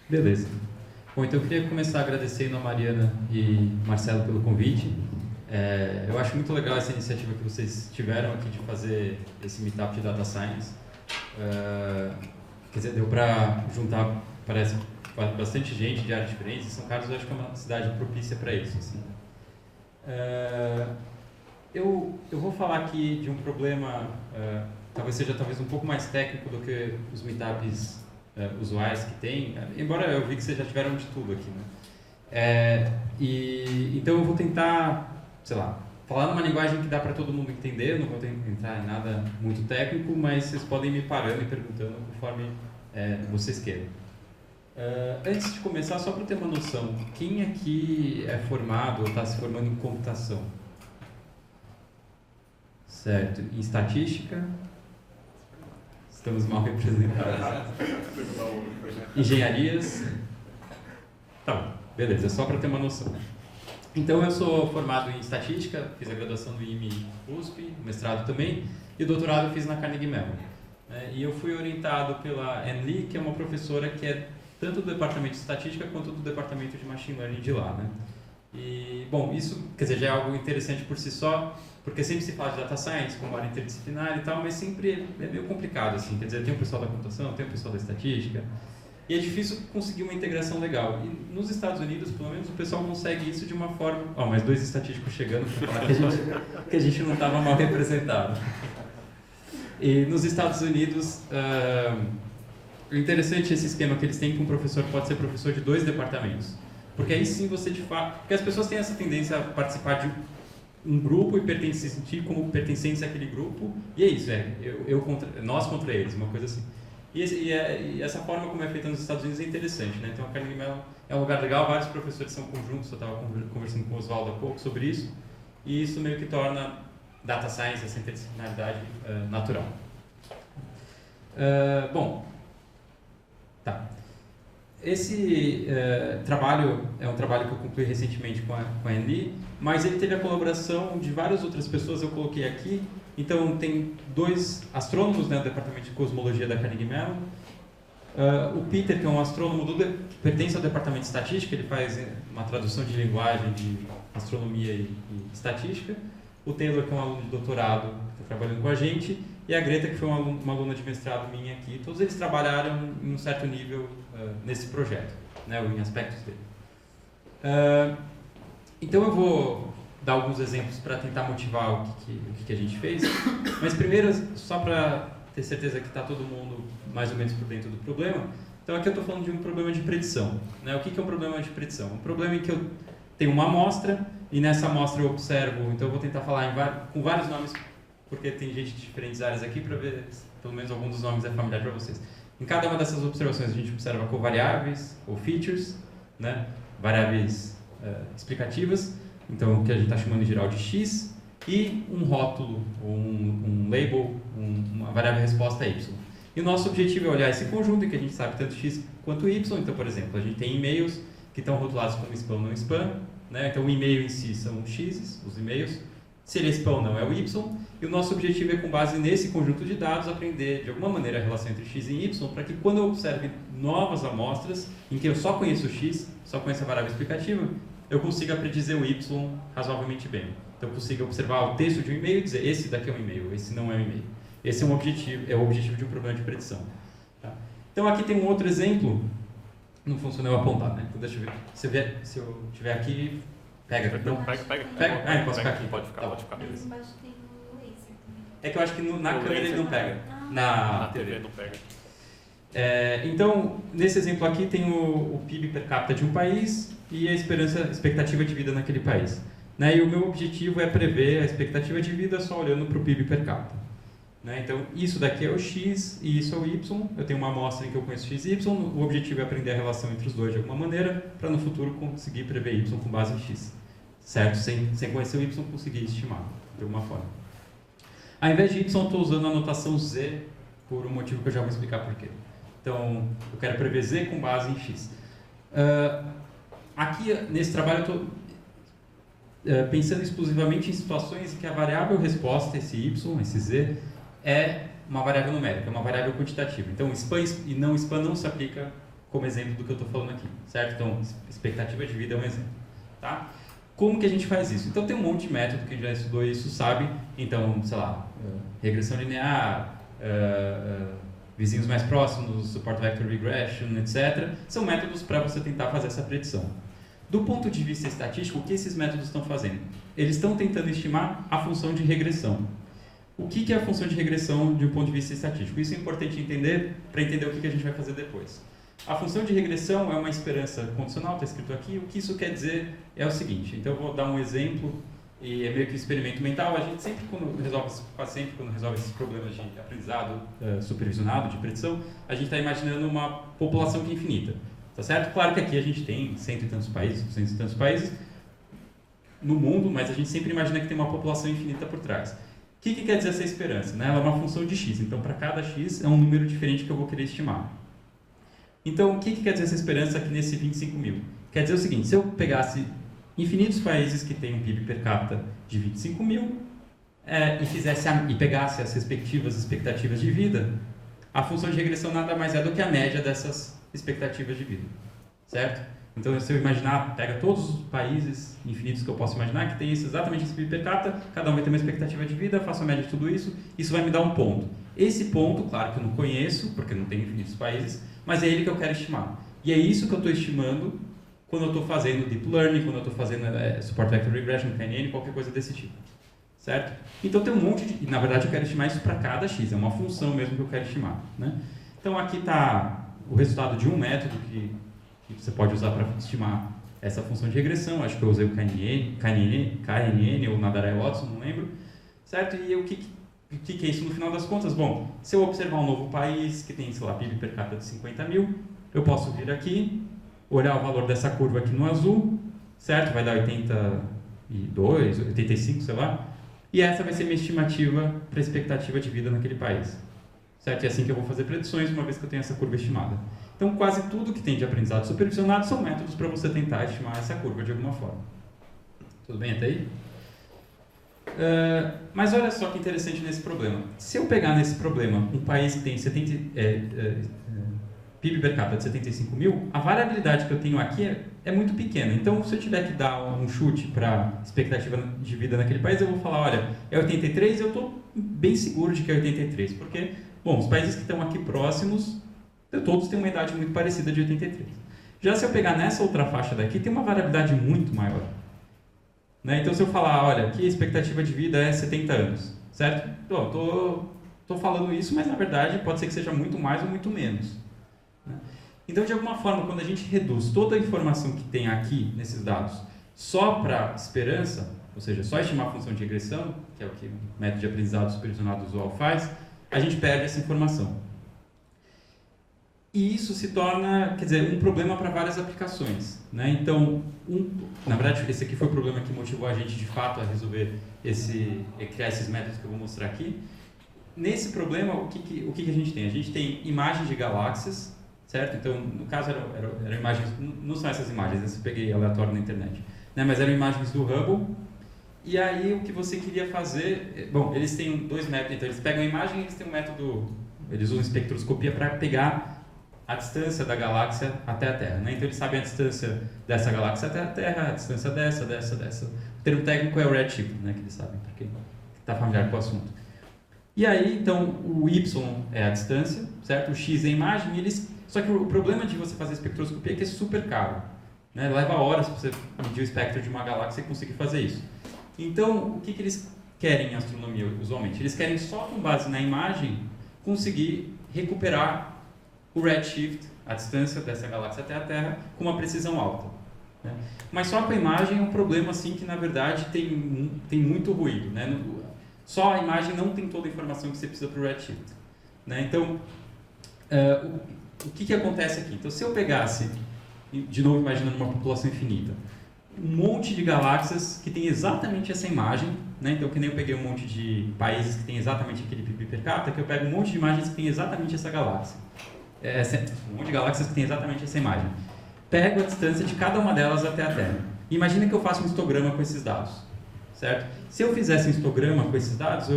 Beleza. Bom, então eu queria começar agradecendo a Mariana e Marcelo pelo convite. Eu acho muito legal essa iniciativa que vocês tiveram aqui de fazer esse meetup de Data Science. Quer dizer, deu para juntar, parece, bastante gente de áreas diferentes, e São Carlos eu acho que é uma cidade propícia para isso. Assim. Eu vou falar aqui de um problema, talvez um pouco mais técnico do que os meetups usuais que tem, embora eu vi que vocês já tiveram de tudo aqui, né? Então eu vou tentar, sei lá, falar numa linguagem que dá para todo mundo entender, eu não vou entrar em nada muito técnico, mas vocês podem me parando e perguntando conforme vocês queiram. Antes de começar, só para ter uma noção, quem aqui é formado ou está se formando em computação? Certo. Em estatística? Estamos mal representados. Engenharias? Tá bom, beleza, só para ter uma noção. Então, eu sou formado em estatística, fiz a graduação no IME USP, mestrado também, e o doutorado eu fiz na Carnegie Mellon. E eu fui orientado pela Anne Lee, que é uma professora que é tanto do departamento de estatística quanto do departamento de machine learning de lá, né? E, bom, isso, quer dizer, já é algo interessante por si só, porque sempre se fala de data science como área interdisciplinar e tal, mas sempre é meio complicado, assim, quer dizer, tem o pessoal da computação, tem o pessoal da estatística, e é difícil conseguir uma integração legal. E nos Estados Unidos, pelo menos, o pessoal consegue isso de uma forma... mais 2 estatísticos chegando para falar que a gente não estava mal representado. E nos Estados Unidos, o interessante é esse esquema que eles têm que um professor pode ser professor de 2 departamentos. Porque aí sim você de fato... Porque as pessoas têm essa tendência a participar de um grupo e se sentir como pertencentes àquele grupo, e é isso, nós contra eles, uma coisa assim. E essa forma como é feita nos Estados Unidos é interessante, né? Então a Carnegie Mellon é um lugar legal, vários professores são conjuntos, eu estava conversando com o Oswaldo há pouco sobre isso, e isso meio que torna data science, essa interdisciplinaridade natural. Esse trabalho é um trabalho que eu concluí recentemente com a Anne Lee, mas ele teve a colaboração de várias outras pessoas, eu coloquei aqui. Então, tem 2 astrônomos, né, do departamento de cosmologia da Carnegie Mellon. O Peter, que é um astrônomo que pertence ao departamento de estatística, ele faz uma tradução de linguagem de astronomia e estatística. O Taylor, que é um aluno de doutorado, que está trabalhando com a gente. E a Greta, que foi uma aluna de mestrado minha aqui. Todos eles trabalharam em um certo nível nesse projeto, né, ou em aspectos dele. Então eu vou dar alguns exemplos para tentar motivar o que a gente fez. Mas primeiro, só para ter certeza que está todo mundo mais ou menos por dentro do problema. Então aqui eu estou falando de um problema de predição, né? O que é um problema de predição? Um problema em que eu tenho uma amostra e nessa amostra eu observo, então eu vou tentar falar com vários nomes, porque tem gente de diferentes áreas aqui, para ver se pelo menos algum dos nomes é familiar para vocês. Em cada uma dessas observações a gente observa covariáveis ou features, né? Variáveis explicativas, então o que a gente está chamando em geral de x, e um rótulo, um label, uma variável resposta y. E o nosso objetivo é olhar esse conjunto em que a gente sabe tanto x quanto y. Então, por exemplo, a gente tem e-mails que estão rotulados como spam ou não spam, né? Então o e-mail em si são os x, os e-mails. Se ele é spam ou não é o y. E o nosso objetivo é, com base nesse conjunto de dados, aprender de alguma maneira a relação entre x e y, para que quando eu observe novas amostras, em que eu só conheço o x, só conheço a variável explicativa, eu consiga predizer o y razoavelmente bem. Então eu consiga observar o texto de um e-mail e dizer, esse daqui é um e-mail, esse não é um e-mail. Esse é o objetivo de um problema de predição. Tá? Então aqui tem um outro exemplo, não funcionou eu apontar, né? Então deixa eu ver, se eu estiver aqui, pega. Não, pega. Eu posso ficar aqui. Pode ficar, tá. pode ficar. Mas embaixo tem o laser também. É que eu acho que na câmera ele não pega. Na TV não pega. Então, nesse exemplo aqui tem o PIB per capita de um país e a expectativa de vida naquele país. Né? E o meu objetivo é prever a expectativa de vida só olhando para o PIB per capita. Né? Então, isso daqui é o x e isso é o y. Eu tenho uma amostra em que eu conheço x e y. O objetivo é aprender a relação entre os dois de alguma maneira para no futuro conseguir prever y com base em x. Certo? Sem conhecer o y, conseguir estimar de alguma forma. Ao invés de y, eu estou usando a notação z por um motivo que eu já vou explicar por quê. Então, eu quero prever z com base em x. Aqui, nesse trabalho, eu estou pensando exclusivamente em situações em que a variável resposta, esse y, esse z, é uma variável numérica, é uma variável quantitativa. Então, spam e não spam não se aplica como exemplo do que eu estou falando aqui, certo? Então, expectativa de vida é um exemplo, tá? Como que a gente faz isso? Então, tem um monte de método, quem já estudou isso sabe. Então, sei lá, regressão linear, vizinhos mais próximos, support vector regression, etc. São métodos para você tentar fazer essa predição. Do ponto de vista estatístico, o que esses métodos estão fazendo? Eles estão tentando estimar a função de regressão. O que é a função de regressão de um ponto de vista estatístico? Isso é importante entender para entender o que a gente vai fazer depois. A função de regressão é uma esperança condicional, está escrito aqui. O que isso quer dizer é o seguinte. Então, eu vou dar um exemplo, e é meio que um experimento mental. A gente sempre, quase sempre, quando resolve esses problemas de aprendizado supervisionado, de predição, a gente está imaginando uma população que é infinita. Tá certo? Claro que aqui a gente tem 100 e tantos países, 200 e tantos países no mundo, mas a gente sempre imagina que tem uma população infinita por trás. O que quer dizer essa esperança? Né? Ela é uma função de x, então para cada x é um número diferente que eu vou querer estimar. Então, o que quer dizer essa esperança aqui nesse 25 mil? Quer dizer o seguinte, se eu pegasse infinitos países que têm um PIB per capita de 25 mil e pegasse as respectivas expectativas de vida, a função de regressão nada mais é do que a média dessas expectativas de vida, certo? Então, se eu imaginar, pega todos os países infinitos que eu posso imaginar, que tem exatamente esse PIB per capita, cada um vai ter uma expectativa de vida, faço a média de tudo isso, isso vai me dar um ponto. Esse ponto, claro que eu não conheço, porque não tem infinitos países, mas é ele que eu quero estimar. E é isso que eu estou estimando quando eu estou fazendo Deep Learning, quando eu estou fazendo Support Vector Regression, KNN, qualquer coisa desse tipo, certo? Então, tem um monte de... Na verdade, eu quero estimar isso para cada x, é uma função mesmo que eu quero estimar, né? Então, aqui está o resultado de um método que você pode usar para estimar essa função de regressão. Acho que eu usei o KNN ou Nadaraj-Watson, não lembro. Certo? E o que é isso no final das contas? Bom, se eu observar um novo país que tem, sei lá, PIB per capita de 50 mil, eu posso vir aqui, olhar o valor dessa curva aqui no azul, certo? Vai dar 82, 85, sei lá. E essa vai ser minha estimativa para a expectativa de vida naquele país. Certo? E é assim que eu vou fazer predições, uma vez que eu tenho essa curva estimada. Então, quase tudo que tem de aprendizado supervisionado são métodos para você tentar estimar essa curva de alguma forma. Tudo bem até aí? Mas olha só que interessante nesse problema. Se eu pegar nesse problema um país que tem PIB per capita de 75 mil, a variabilidade que eu tenho aqui é muito pequena. Então, se eu tiver que dar um chute para expectativa de vida naquele país, eu vou falar, olha, é 83, eu estou bem seguro de que é 83, porque, bom, os países que estão aqui próximos, todos têm uma idade muito parecida de 83. Já se eu pegar nessa outra faixa daqui, tem uma variabilidade muito maior. Né? Então, se eu falar, olha, aqui a expectativa de vida é 70 anos, certo? Estou falando isso, mas na verdade pode ser que seja muito mais ou muito menos. Né? Então, de alguma forma, quando a gente reduz toda a informação que tem aqui nesses dados só para esperança, ou seja, só estimar a função de regressão, que é o que o método de aprendizado supervisionado usual faz, a gente perde essa informação. E isso se torna, quer dizer, um problema para várias aplicações. Né? Então, na verdade, esse aqui foi o problema que motivou a gente, de fato, a resolver criar esses métodos que eu vou mostrar aqui. Nesse problema, o que a gente tem? A gente tem imagens de galáxias, certo? Então, no caso, eram imagens, não são essas imagens, essa eu peguei aleatório na internet, né? Mas eram imagens do Hubble. E aí, o que você queria fazer... Bom, eles têm dois métodos. Então, eles pegam a imagem e eles têm um método... Eles usam espectroscopia para pegar a distância da galáxia até a Terra. Né? Então, eles sabem a distância dessa galáxia até a Terra, a distância dessa. O termo técnico é o redshift, né? Que eles sabem, para quem está familiar com o assunto. E aí, então, o Y é a distância, certo? O X é a imagem, só que o problema de você fazer espectroscopia é que é super caro. Né? Leva horas para você medir o espectro de uma galáxia e conseguir fazer isso. Então, o que eles querem em astronomia, usualmente? Eles querem, só com base na imagem, conseguir recuperar o redshift, a distância dessa galáxia até a Terra, com uma precisão alta. Né? Mas só com a imagem é um problema assim, que, na verdade, tem muito ruído. Né? Só a imagem não tem toda a informação que você precisa para o redshift. Né? Então, o que acontece aqui? Então, se eu pegasse, de novo imaginando uma população infinita, um monte de galáxias que tem exatamente essa imagem, né? Então, que nem eu peguei um monte de países que tem exatamente aquele PIB per capita, que eu pego um monte de imagens que tem exatamente essa galáxia. Um monte de galáxias que tem exatamente essa imagem. Pego a distância de cada uma delas até a Terra. Imagina que eu faço um histograma com esses dados, certo? Se eu fizesse um histograma com esses dados,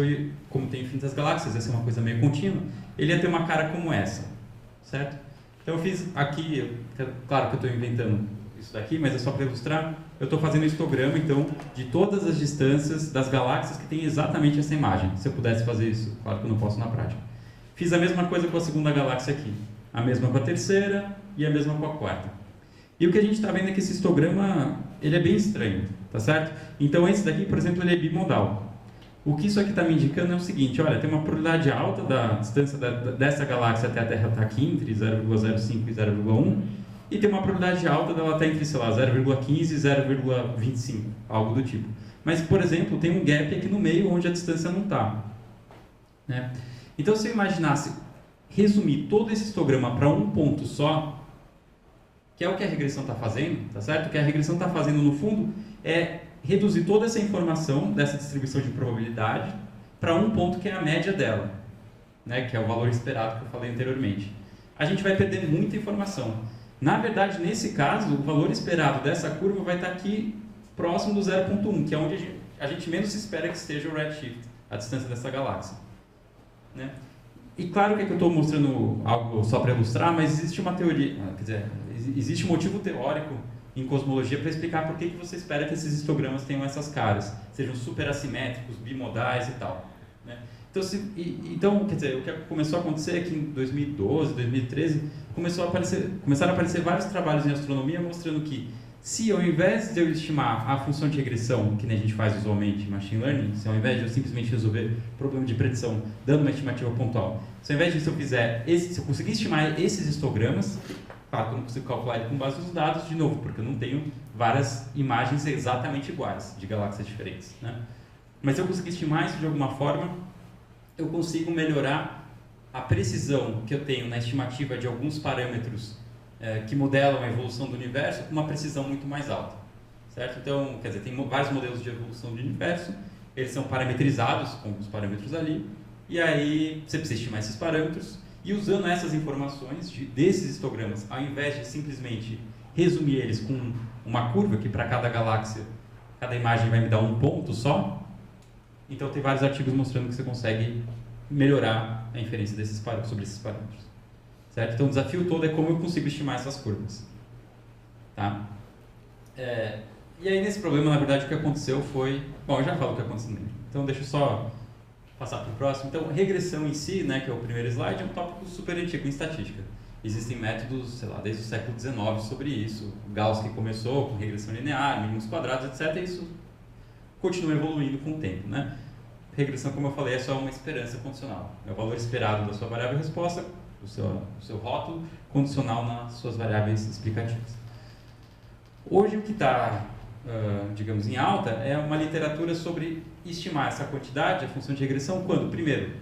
como tem infinitas galáxias, ia ser uma coisa meio contínua, ele ia ter uma cara como essa, certo? Então eu fiz aqui, claro que eu estou inventando isso daqui, mas é só para ilustrar. Eu estou fazendo um histograma, então, de todas as distâncias das galáxias que tem exatamente essa imagem. Se eu pudesse fazer isso, claro que eu não posso na prática. Fiz a mesma coisa com a segunda galáxia aqui. A mesma com a terceira e a mesma com a quarta. E o que a gente está vendo é que esse histograma, ele é bem estranho, tá certo? Então esse daqui, por exemplo, ele é bimodal. O que isso aqui está me indicando é o seguinte, olha, tem uma probabilidade alta da distância dessa galáxia até a Terra estar aqui, entre 0,05 e 0,1, e tem uma probabilidade alta dela estar entre, sei lá, 0,15 e 0,25, algo do tipo. Mas, por exemplo, tem um gap aqui no meio onde a distância não está. Né? Então, se eu imaginasse resumir todo esse histograma para um ponto só, que é o que a regressão está fazendo, tá certo? O que a regressão está fazendo, no fundo, é reduzir toda essa informação dessa distribuição de probabilidade para um ponto que é a média dela, né? Que é o valor esperado que eu falei anteriormente. A gente vai perder muita informação. Na verdade, nesse caso, o valor esperado dessa curva vai estar aqui próximo do 0,1, que é onde a gente menos espera que esteja o redshift, a distância dessa galáxia. Né? E claro que eu estou mostrando algo só para ilustrar, mas existe uma teoria, quer dizer, existe um motivo teórico em cosmologia para explicar por que você espera que esses histogramas tenham essas caras, sejam super assimétricos, bimodais e tal. Né? Então, quer dizer, o que começou a acontecer é que em 2012, 2013, começaram a aparecer vários trabalhos em astronomia mostrando que se ao invés de eu estimar a função de regressão, que nem a gente faz usualmente em machine learning, se ao invés de eu simplesmente resolver problema de predição dando uma estimativa pontual, se ao invés disso se eu conseguir estimar esses histogramas, claro que eu não consigo calcular ele com base nos dados, de novo, porque eu não tenho várias imagens exatamente iguais de galáxias diferentes. Né? Mas se eu conseguir estimar isso de alguma forma, eu consigo melhorar a precisão que eu tenho na estimativa de alguns parâmetros que modelam a evolução do universo com uma precisão muito mais alta, certo? Então, quer dizer, tem vários modelos de evolução do universo, eles são parametrizados com os parâmetros ali, e aí você precisa estimar esses parâmetros, e usando essas informações desses histogramas, ao invés de simplesmente resumir eles com uma curva, que para cada galáxia, cada imagem vai me dar um ponto só, então tem vários artigos mostrando que você consegue melhorar a inferência sobre esses parâmetros. Certo? Então o desafio todo é como eu consigo estimar essas curvas. Tá? E aí nesse problema, na verdade, o que aconteceu foi... Bom, eu já falo o que aconteceu nele. Então deixa eu só passar para o próximo. Então, regressão em si, né, que é o primeiro slide, é um tópico super antigo em estatística. Existem métodos, sei lá, desde o século XIX sobre isso. O Gauss que começou com regressão linear, mínimos quadrados, etc. E isso continua evoluindo com o tempo. Né? Regressão, como eu falei, é só uma esperança condicional. É o valor esperado da sua variável resposta, o seu rótulo condicional nas suas variáveis explicativas. Hoje o que está, digamos, em alta é uma literatura sobre estimar essa quantidade, a função de regressão, quando, primeiro,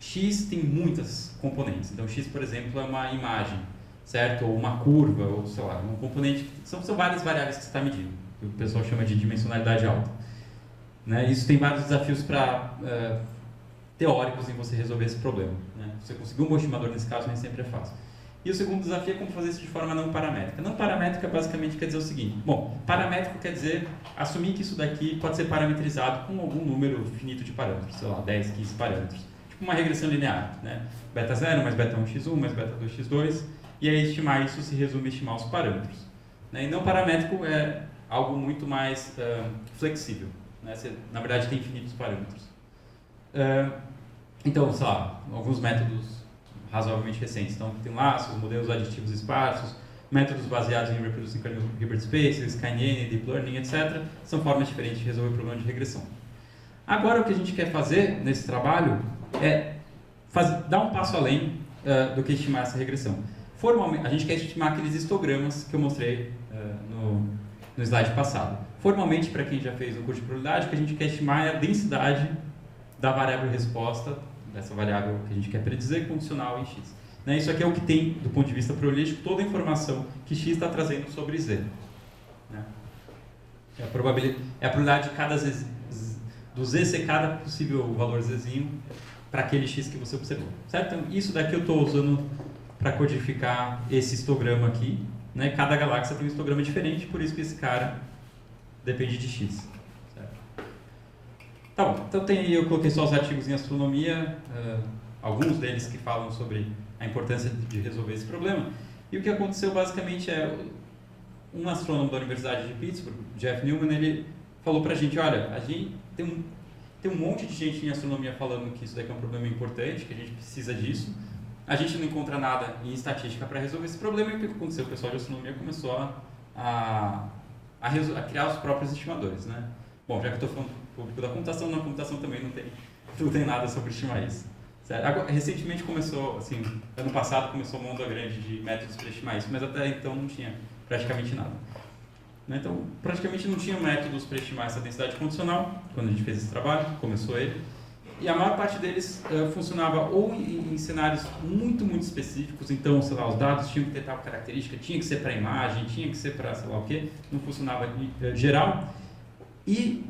x tem muitas componentes. Então, x, por exemplo, é uma imagem, certo? Ou uma curva, ou sei lá, um componente. São várias variáveis que você está medindo, que o pessoal chama de dimensionalidade alta. Né? Isso tem vários desafios teóricos em você resolver esse problema. Né? Você conseguir um bom estimador nesse caso nem sempre é fácil. E o segundo desafio é como fazer isso de forma não paramétrica. Não paramétrica basicamente quer dizer o seguinte: bom, paramétrico quer dizer assumir que isso daqui pode ser parametrizado com algum número finito de parâmetros, sei lá, 10, 15 parâmetros. Tipo uma regressão linear, né? Beta 0 mais beta 1x1 mais beta 2x2, e aí estimar isso se resume a estimar os parâmetros. Né? E não paramétrico é algo muito mais flexível. Né? Você, na verdade, tem infinitos parâmetros. Então, sei lá, alguns métodos razoavelmente recentes. Então, tem laços, modelos aditivos esparsos, métodos baseados em reprodução em Hilbert Spaces, KNN, Deep Learning, etc. São formas diferentes de resolver o problema de regressão. Agora, o que a gente quer fazer nesse trabalho é dar um passo além do que estimar essa regressão. Formalmente, a gente quer estimar aqueles histogramas que eu mostrei no slide passado. Formalmente, para quem já fez um curso de probabilidade, o que a gente quer estimar é a densidade da variável resposta, dessa variável que a gente quer predizer, condicional em x. Né? Isso aqui é o que tem, do ponto de vista probabilístico, toda a informação que x está trazendo sobre z. Né? É a probabilidade do z ser cada possível valor zzinho para aquele x que você observou. Certo? Então, isso daqui eu estou usando para codificar esse histograma aqui. Né? Cada galáxia tem um histograma diferente, por isso que esse cara depende de x. Tá bom, então eu coloquei só os artigos em astronomia, alguns deles que falam sobre a importância de resolver esse problema. E o que aconteceu basicamente é um astrônomo da Universidade de Pittsburgh, Jeff Newman, ele falou para a gente, olha, a gente tem um monte de gente em astronomia falando que isso daqui é um problema importante, que a gente precisa disso. A gente não encontra nada em estatística para resolver esse problema. E o que aconteceu? O pessoal de astronomia começou a criar os próprios estimadores, né? Bom, já que eu estou falando do público da computação, na computação também não tem nada sobre estimar isso. Agora, recentemente começou, assim, ano passado começou uma onda grande de métodos para estimar isso, mas até então não tinha praticamente nada. Então, praticamente não tinha métodos para estimar essa densidade condicional, quando a gente fez esse trabalho, começou ele. E a maior parte deles funcionava ou em cenários muito, muito específicos, então, sei lá, os dados tinham que ter tal característica, tinha que ser para imagem, tinha que ser para sei lá o quê, não funcionava geral. E,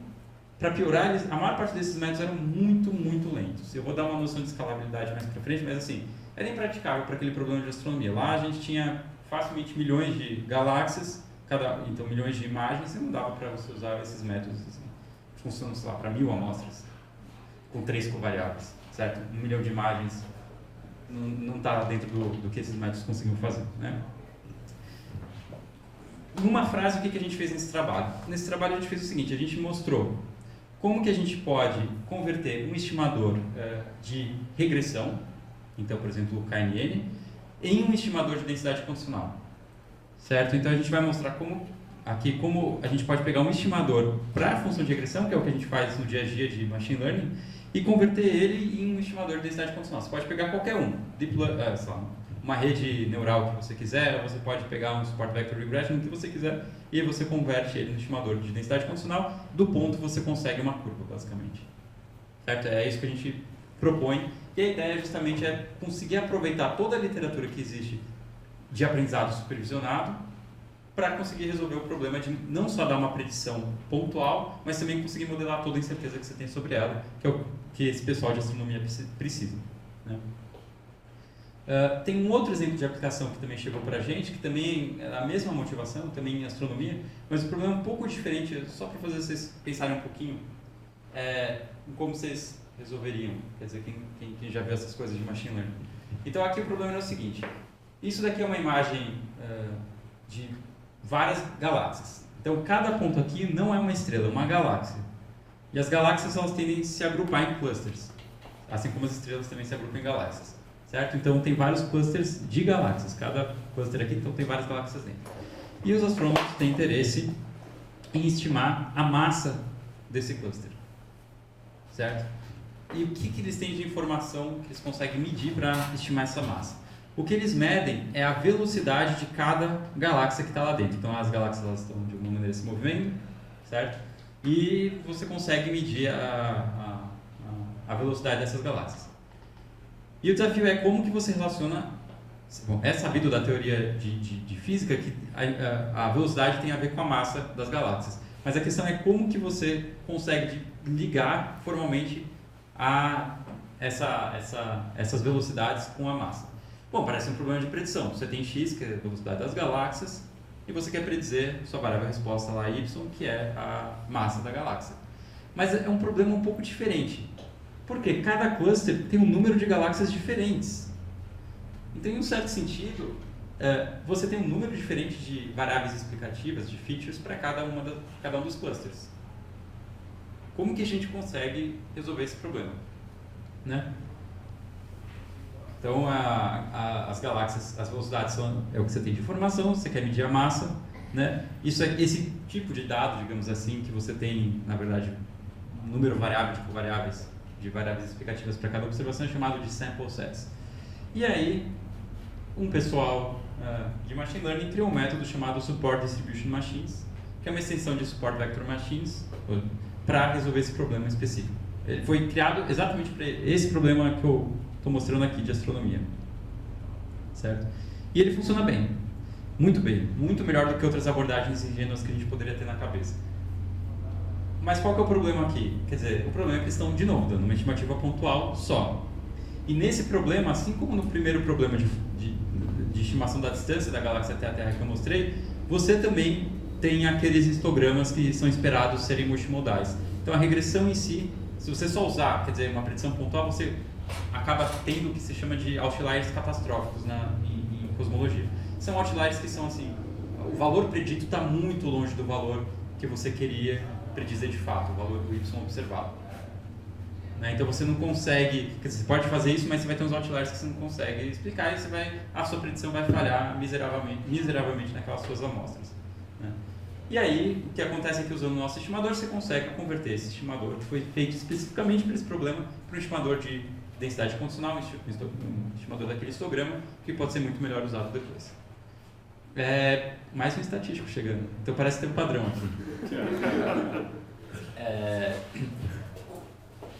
para piorar, a maior parte desses métodos eram muito, muito lentos. Eu vou dar uma noção de escalabilidade mais para frente, mas assim, era impraticável para aquele problema de astronomia. Lá a gente tinha facilmente milhões de galáxias, então milhões de imagens, e não dava para você usar esses métodos. Assim, funcionam, sei lá, para 1000 amostras, com 3 covariáveis, certo? 1 milhão de imagens não está dentro do que esses métodos conseguiam fazer, né? Numa frase, o que a gente fez nesse trabalho? Nesse trabalho a gente fez o seguinte, a gente mostrou como que a gente pode converter um estimador de regressão, então, por exemplo, o KNN, em um estimador de densidade condicional, certo? Então, a gente vai mostrar como a gente pode pegar um estimador para a função de regressão, que é o que a gente faz no dia a dia de machine learning, e converter ele em um estimador de densidade condicional. Você pode pegar qualquer um, sei lá, uma rede neural que você quiser, ou você pode pegar um support vector regression, o que você quiser, e aí você converte ele no estimador de densidade condicional, do ponto você consegue uma curva, basicamente. Certo? É isso que a gente propõe, e a ideia justamente é conseguir aproveitar toda a literatura que existe de aprendizado supervisionado para conseguir resolver o problema de não só dar uma predição pontual, mas também conseguir modelar toda a incerteza que você tem sobre ela, que é o que esse pessoal de astronomia precisa, né? Tem um outro exemplo de aplicação que também chegou para a gente, que também é a mesma motivação, também em astronomia, mas o problema é um pouco diferente, só para fazer vocês pensarem um pouquinho em como vocês resolveriam, quer dizer, quem já viu essas coisas de machine learning. Então aqui o problema é o seguinte, isso daqui é uma imagem de várias galáxias. Então cada ponto aqui não é uma estrela, é uma galáxia. E as galáxias elas tendem a se agrupar em clusters, assim como as estrelas também se agrupam em galáxias. Certo? Então tem vários clusters de galáxias, cada cluster aqui então tem várias galáxias dentro. E os astrônomos têm interesse em estimar a massa desse cluster, certo? E o que eles têm de informação que eles conseguem medir para estimar essa massa? O que eles medem é a velocidade de cada galáxia que está lá dentro. Então as galáxias elas estão de alguma maneira se movendo, certo? E você consegue medir a velocidade dessas galáxias. E o desafio é como que você relaciona... Bom, é sabido da teoria de física que a velocidade tem a ver com a massa das galáxias. Mas a questão é como que você consegue ligar formalmente essas velocidades com a massa. Bom, parece um problema de predição. Você tem x, que é a velocidade das galáxias, e você quer predizer sua variável resposta lá, y, que é a massa da galáxia. Mas é um problema um pouco diferente. Porque cada cluster tem um número de galáxias diferentes. Então, em um certo sentido, você tem um número diferente de variáveis explicativas, de features, para cada um dos clusters. Como que a gente consegue resolver esse problema? Né? Então, as galáxias, as velocidades é o que você tem de informação, você quer medir a massa. Né? Esse tipo de dado, digamos assim, que você tem, na verdade, um número variável de covariáveis, de variáveis explicativas para cada observação é chamado de sample sets. E aí, um pessoal de machine learning criou um método chamado Support Distribution Machines, que é uma extensão de Support Vector Machines para resolver esse problema específico. Ele foi criado exatamente para esse problema que eu estou mostrando aqui de astronomia, certo? E ele funciona bem, muito melhor do que outras abordagens ingênuas que a gente poderia ter na cabeça. Mas qual que é o problema aqui? Quer dizer, o problema é que eles estão, de novo, dando uma estimativa pontual só. E nesse problema, assim como no primeiro problema de estimação da distância da galáxia até a Terra que eu mostrei, você também tem aqueles histogramas que são esperados serem multimodais. Então a regressão em si Se você só usar, quer dizer, uma predição pontual, você acaba tendo o que se chama de outliers catastróficos em cosmologia. São outliers que são assim, o valor predito está muito longe do valor que você queria predizer de fato, o valor do y observado. Né? Então você não consegue, quer dizer, você pode fazer isso, mas você vai ter uns outliers que você não consegue explicar e a sua predição vai falhar miseravelmente naquelas suas amostras. Né? E aí, o que acontece é que usando o nosso estimador, você consegue converter esse estimador, que foi feito especificamente para esse problema, para um estimador de densidade condicional, um estimador daquele histograma, que pode ser muito melhor usado depois. Mais um estatístico chegando, então parece ter um padrão aqui.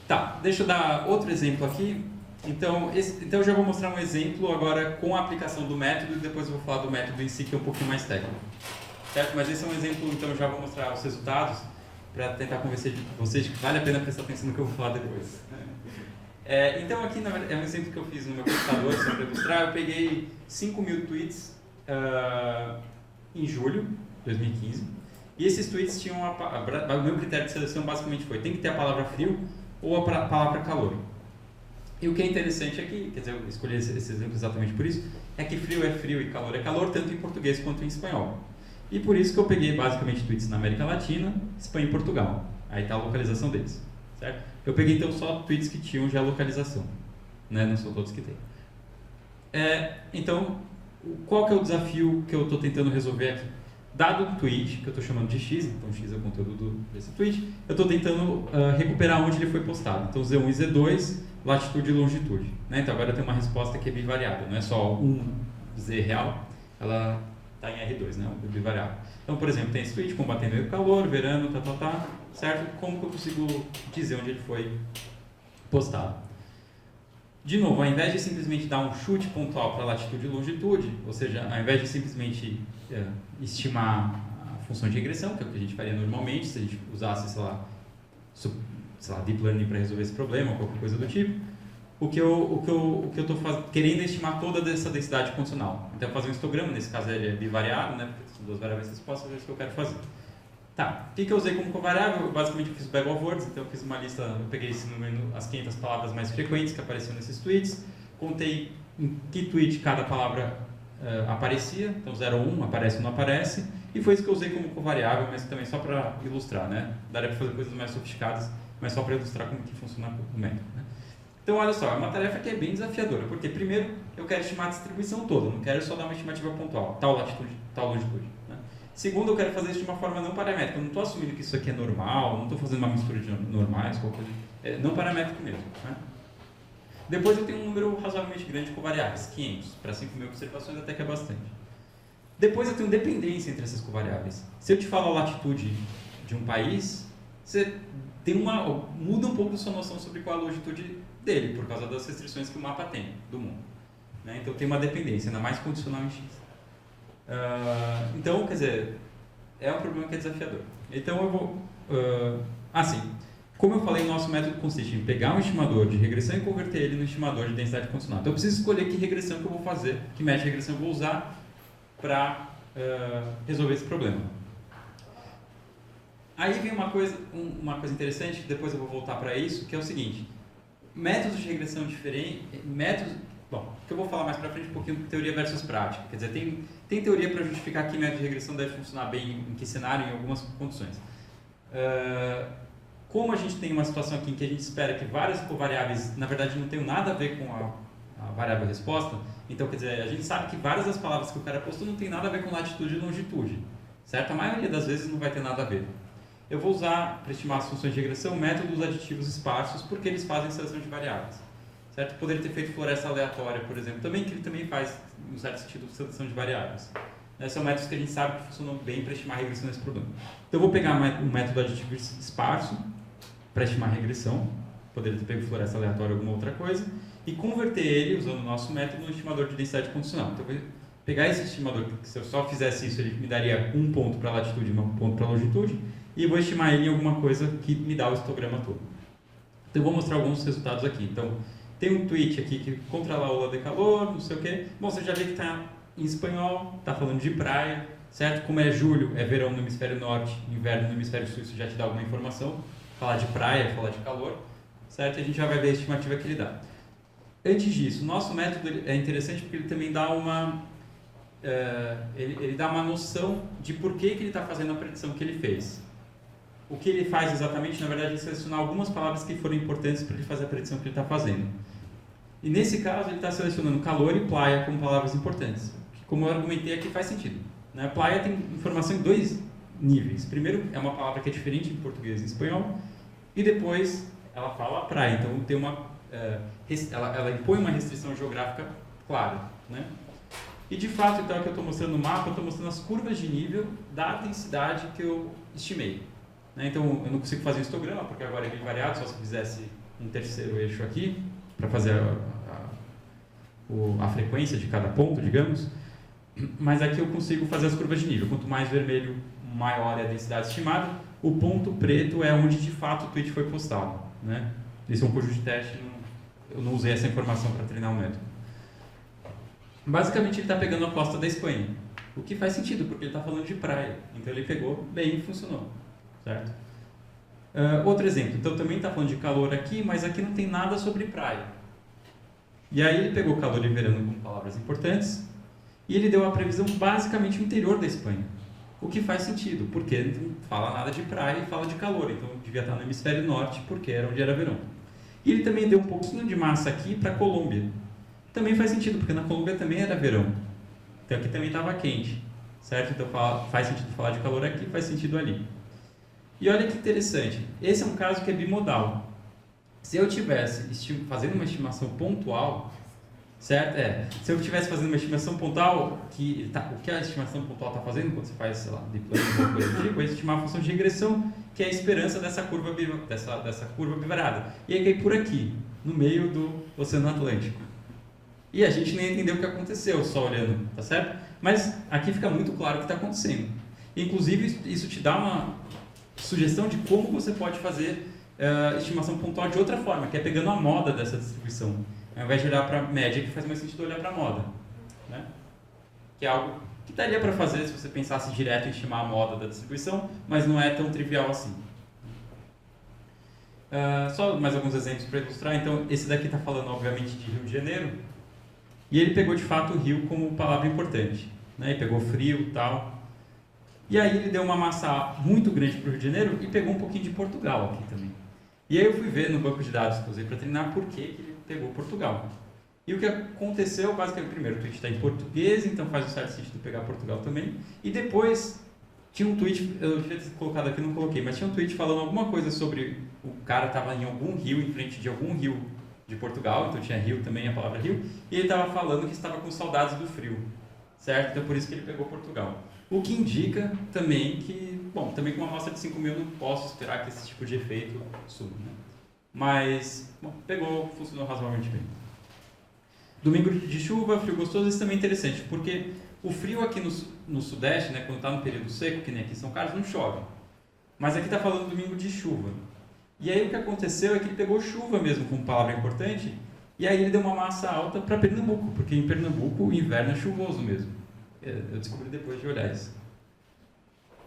Tá, deixa eu dar outro exemplo aqui. Então eu já vou mostrar um exemplo agora com a aplicação do método e depois eu vou falar do método em si, que é um pouquinho mais técnico. Certo? Mas esse é um exemplo, então eu já vou mostrar os resultados para tentar convencer vocês de que vale a pena prestar atenção no que eu vou falar depois. Então aqui na verdade, é um exemplo que eu fiz no meu computador, só para ilustrar. Eu peguei 5.000 tweets em julho de 2015 e esses tweets tinham o meu critério de seleção basicamente foi tem que ter a palavra frio ou a palavra calor. E o que é interessante aqui, quer dizer, eu escolhi esse exemplo exatamente por isso, é que frio é frio e calor é calor, tanto em português quanto em espanhol. E por isso que eu peguei basicamente tweets na América Latina, Espanha e Portugal. Aí está a localização deles, certo? Eu peguei então só tweets que tinham geolocalização, né? Não são todos que tem. Então, qual que é o desafio que eu estou tentando resolver aqui? Dado um tweet, que eu estou chamando de X, então X é o conteúdo desse tweet, eu estou tentando recuperar onde ele foi postado. Então Z1 e Z2, latitude e longitude. Né? Então agora tem uma resposta que é bivariável, não é só um Z real, ela está em R2, né? Um bivariável. Então, por exemplo, tem esse tweet combatendo o calor, verano, certo? Como que eu consigo dizer onde ele foi postado? De novo, ao invés de simplesmente dar um chute pontual para latitude e longitude, ou seja, ao invés de simplesmente estimar a função de regressão, que é o que a gente faria normalmente, se a gente usasse, sei lá, Deep Learning para resolver esse problema, ou qualquer coisa do tipo, o que eu estou querendo é estimar toda essa densidade condicional. Então, fazer um histograma, nesse caso ele é bivariável, né, porque são duas variáveis respostas, é isso que eu quero fazer. Tá, o que eu usei como covariável? Basicamente eu fiz o bag of words, então eu fiz uma lista, eu peguei esse número, as 500 palavras mais frequentes que apareciam nesses tweets, contei em que tweet cada palavra aparecia, então 0 ou 1, aparece ou não aparece, e foi isso que eu usei como covariável, mas também só para ilustrar, né? Daria para fazer coisas mais sofisticadas, mas só para ilustrar como que funciona o método. Né? Então, olha só, é uma tarefa que é bem desafiadora, porque primeiro eu quero estimar a distribuição toda, não quero só dar uma estimativa pontual, tal latitude, tal longitude. Né? Segundo, eu quero fazer isso de uma forma não paramétrica, eu não estou assumindo que isso aqui é normal, não estou fazendo uma mistura de normais, qualquer coisa, não paramétrico mesmo. Né? Depois eu tenho um número razoavelmente grande de covariáveis, 500, para 5.000 observações até que é bastante. Depois eu tenho dependência entre essas covariáveis. Se eu te falo a latitude de um país, você muda um pouco a sua noção sobre qual a longitude dele, por causa das restrições que o mapa tem do mundo. Né? Então tem uma dependência, ainda mais condicional em X. Então, quer dizer, é um problema que é desafiador. Então eu vou... como eu falei, o nosso método consiste em pegar um estimador de regressão e converter ele no estimador de densidade condicional. Então eu preciso escolher que regressão que eu vou fazer, que método de regressão eu vou usar para resolver esse problema. Aí vem uma coisa interessante, que depois eu vou voltar para isso, que é o seguinte: métodos de regressão diferentes, que eu vou falar mais para frente um pouquinho de teoria versus prática. Quer dizer, tem teoria para justificar que método de regressão deve funcionar bem em que cenário, em algumas condições. Como a gente tem uma situação aqui em que a gente espera que várias covariáveis, na verdade, não tenham nada a ver com a variável resposta, então, quer dizer, a gente sabe que várias das palavras que o cara postou não tem nada a ver com latitude e longitude, certo? A maioria das vezes não vai ter nada a ver. Eu vou usar, para estimar as funções de regressão, métodos aditivos esparsos, porque eles fazem seleção de variáveis, certo? Poderia ter feito floresta aleatória, por exemplo, também, que ele também faz, em um certo sentido, seleção de variáveis. São métodos que a gente sabe que funcionam bem para estimar a regressão desse problema. Então, eu vou pegar um método aditivo esparso para estimar a regressão, poderia ter pego floresta aleatória ou alguma outra coisa, e converter ele, usando o nosso método, no estimador de densidade condicional. Então, eu vou pegar esse estimador, que se eu só fizesse isso, ele me daria um ponto para latitude e um ponto para longitude, e vou estimar ele em alguma coisa que me dá o histograma todo. Então, eu vou mostrar alguns resultados aqui. Então, tem um tweet aqui que contra a ola de calor, não sei o quê. Bom, você já vê que está em espanhol, está falando de praia, certo? Como é julho, é verão no hemisfério norte, inverno no hemisfério sul, isso já te dá alguma informação. falar de praia, falar de calor, certo? E a gente já vai ver a estimativa que ele dá. Antes disso, o nosso método é interessante porque ele também dá ele dá uma noção de por que ele está fazendo a predição que ele fez. O que ele faz exatamente, na verdade, é selecionar algumas palavras que foram importantes para ele fazer a predição que ele está fazendo. E nesse caso, ele está selecionando calor e praia como palavras importantes. Que, como eu argumentei aqui, faz sentido. Né? Praia tem informação em dois níveis. Primeiro, é uma palavra que é diferente em português e em espanhol. E depois, ela fala praia. Então, tem ela impõe uma restrição geográfica clara. Né? E, de fato, então, aqui eu estou mostrando no mapa, eu estou mostrando as curvas de nível da densidade que eu estimei. Né? Então, eu não consigo fazer um histograma, porque agora é bem variado, só se eu fizesse um terceiro eixo aqui, para fazer a frequência de cada ponto, digamos. Mas aqui eu consigo fazer as curvas de nível. Quanto mais vermelho, maior é a densidade estimada. O ponto preto é onde, de fato, o tweet foi postado. Né? Esse é um conjunto de teste, eu não usei essa informação para treinar o método. Basicamente, ele está pegando a costa da Espanha. O que faz sentido, porque ele está falando de praia. Então, ele pegou bem e funcionou. Certo? Outro exemplo. Então, também está falando de calor aqui, mas aqui não tem nada sobre praia. E aí, ele pegou calor e verão como palavras importantes e ele deu a previsão basicamente no interior da Espanha. O que faz sentido, porque não fala nada de praia e fala de calor. Então, devia estar no hemisfério norte, porque era onde era verão. E ele também deu um pouquinho de massa aqui para a Colômbia. Também faz sentido, porque na Colômbia também era verão. Então aqui também estava quente, certo? Então faz sentido falar de calor aqui, faz sentido ali. E olha que interessante, esse é um caso que é bimodal. Se eu tivesse fazendo uma estimação pontual, certo? Se eu estivesse fazendo uma estimação pontual, o que a estimação pontual está fazendo, quando você faz, sei lá, deep learning, alguma coisa do tipo, é estimar a função de regressão, que é a esperança dessa curva bivarada. E aí cai por aqui, no meio do Oceano Atlântico. E a gente nem entendeu o que aconteceu, só olhando, tá certo? Mas aqui fica muito claro o que está acontecendo. Inclusive, isso te dá uma sugestão de como você pode fazer estimação pontual de outra forma, que é pegando a moda dessa distribuição. Ao invés de olhar para a média, que faz mais sentido olhar para a moda. Né? Que é algo que daria para fazer se você pensasse direto em estimar a moda da distribuição, mas não é tão trivial assim. Só mais alguns exemplos para ilustrar. Então, esse daqui está falando, obviamente, de Rio de Janeiro. E ele pegou, de fato, o Rio como palavra importante. Né? Ele pegou frio e tal. E aí ele deu uma massa muito grande para o Rio de Janeiro e pegou um pouquinho de Portugal aqui também. E aí eu fui ver no banco de dados que eu usei para treinar por que ele pegou Portugal. E o que aconteceu, basicamente, primeiro, o tweet está em português, então faz um certo sentido pegar Portugal também. E depois, tinha um tweet, eu devia ter colocado aqui, não coloquei, mas tinha um tweet falando alguma coisa sobre o cara estava em algum rio, em frente de algum rio de Portugal, então tinha rio também, a palavra rio, e ele estava falando que estava com saudades do frio, certo? Então por isso que ele pegou Portugal. O que indica também que, bom, também com uma amostra de 5.000 não posso esperar que esse tipo de efeito suba, né? Mas, bom, pegou, funcionou razoavelmente bem. Domingo de chuva, frio gostoso, isso também é interessante, porque o frio aqui no sudeste, né, quando está no período seco, que nem aqui em São Carlos, não chove. Mas aqui está falando domingo de chuva. E aí o que aconteceu é que ele pegou chuva mesmo como palavra importante, e aí ele deu uma massa alta para Pernambuco, porque em Pernambuco o inverno é chuvoso mesmo. Eu descobri depois de olhar isso.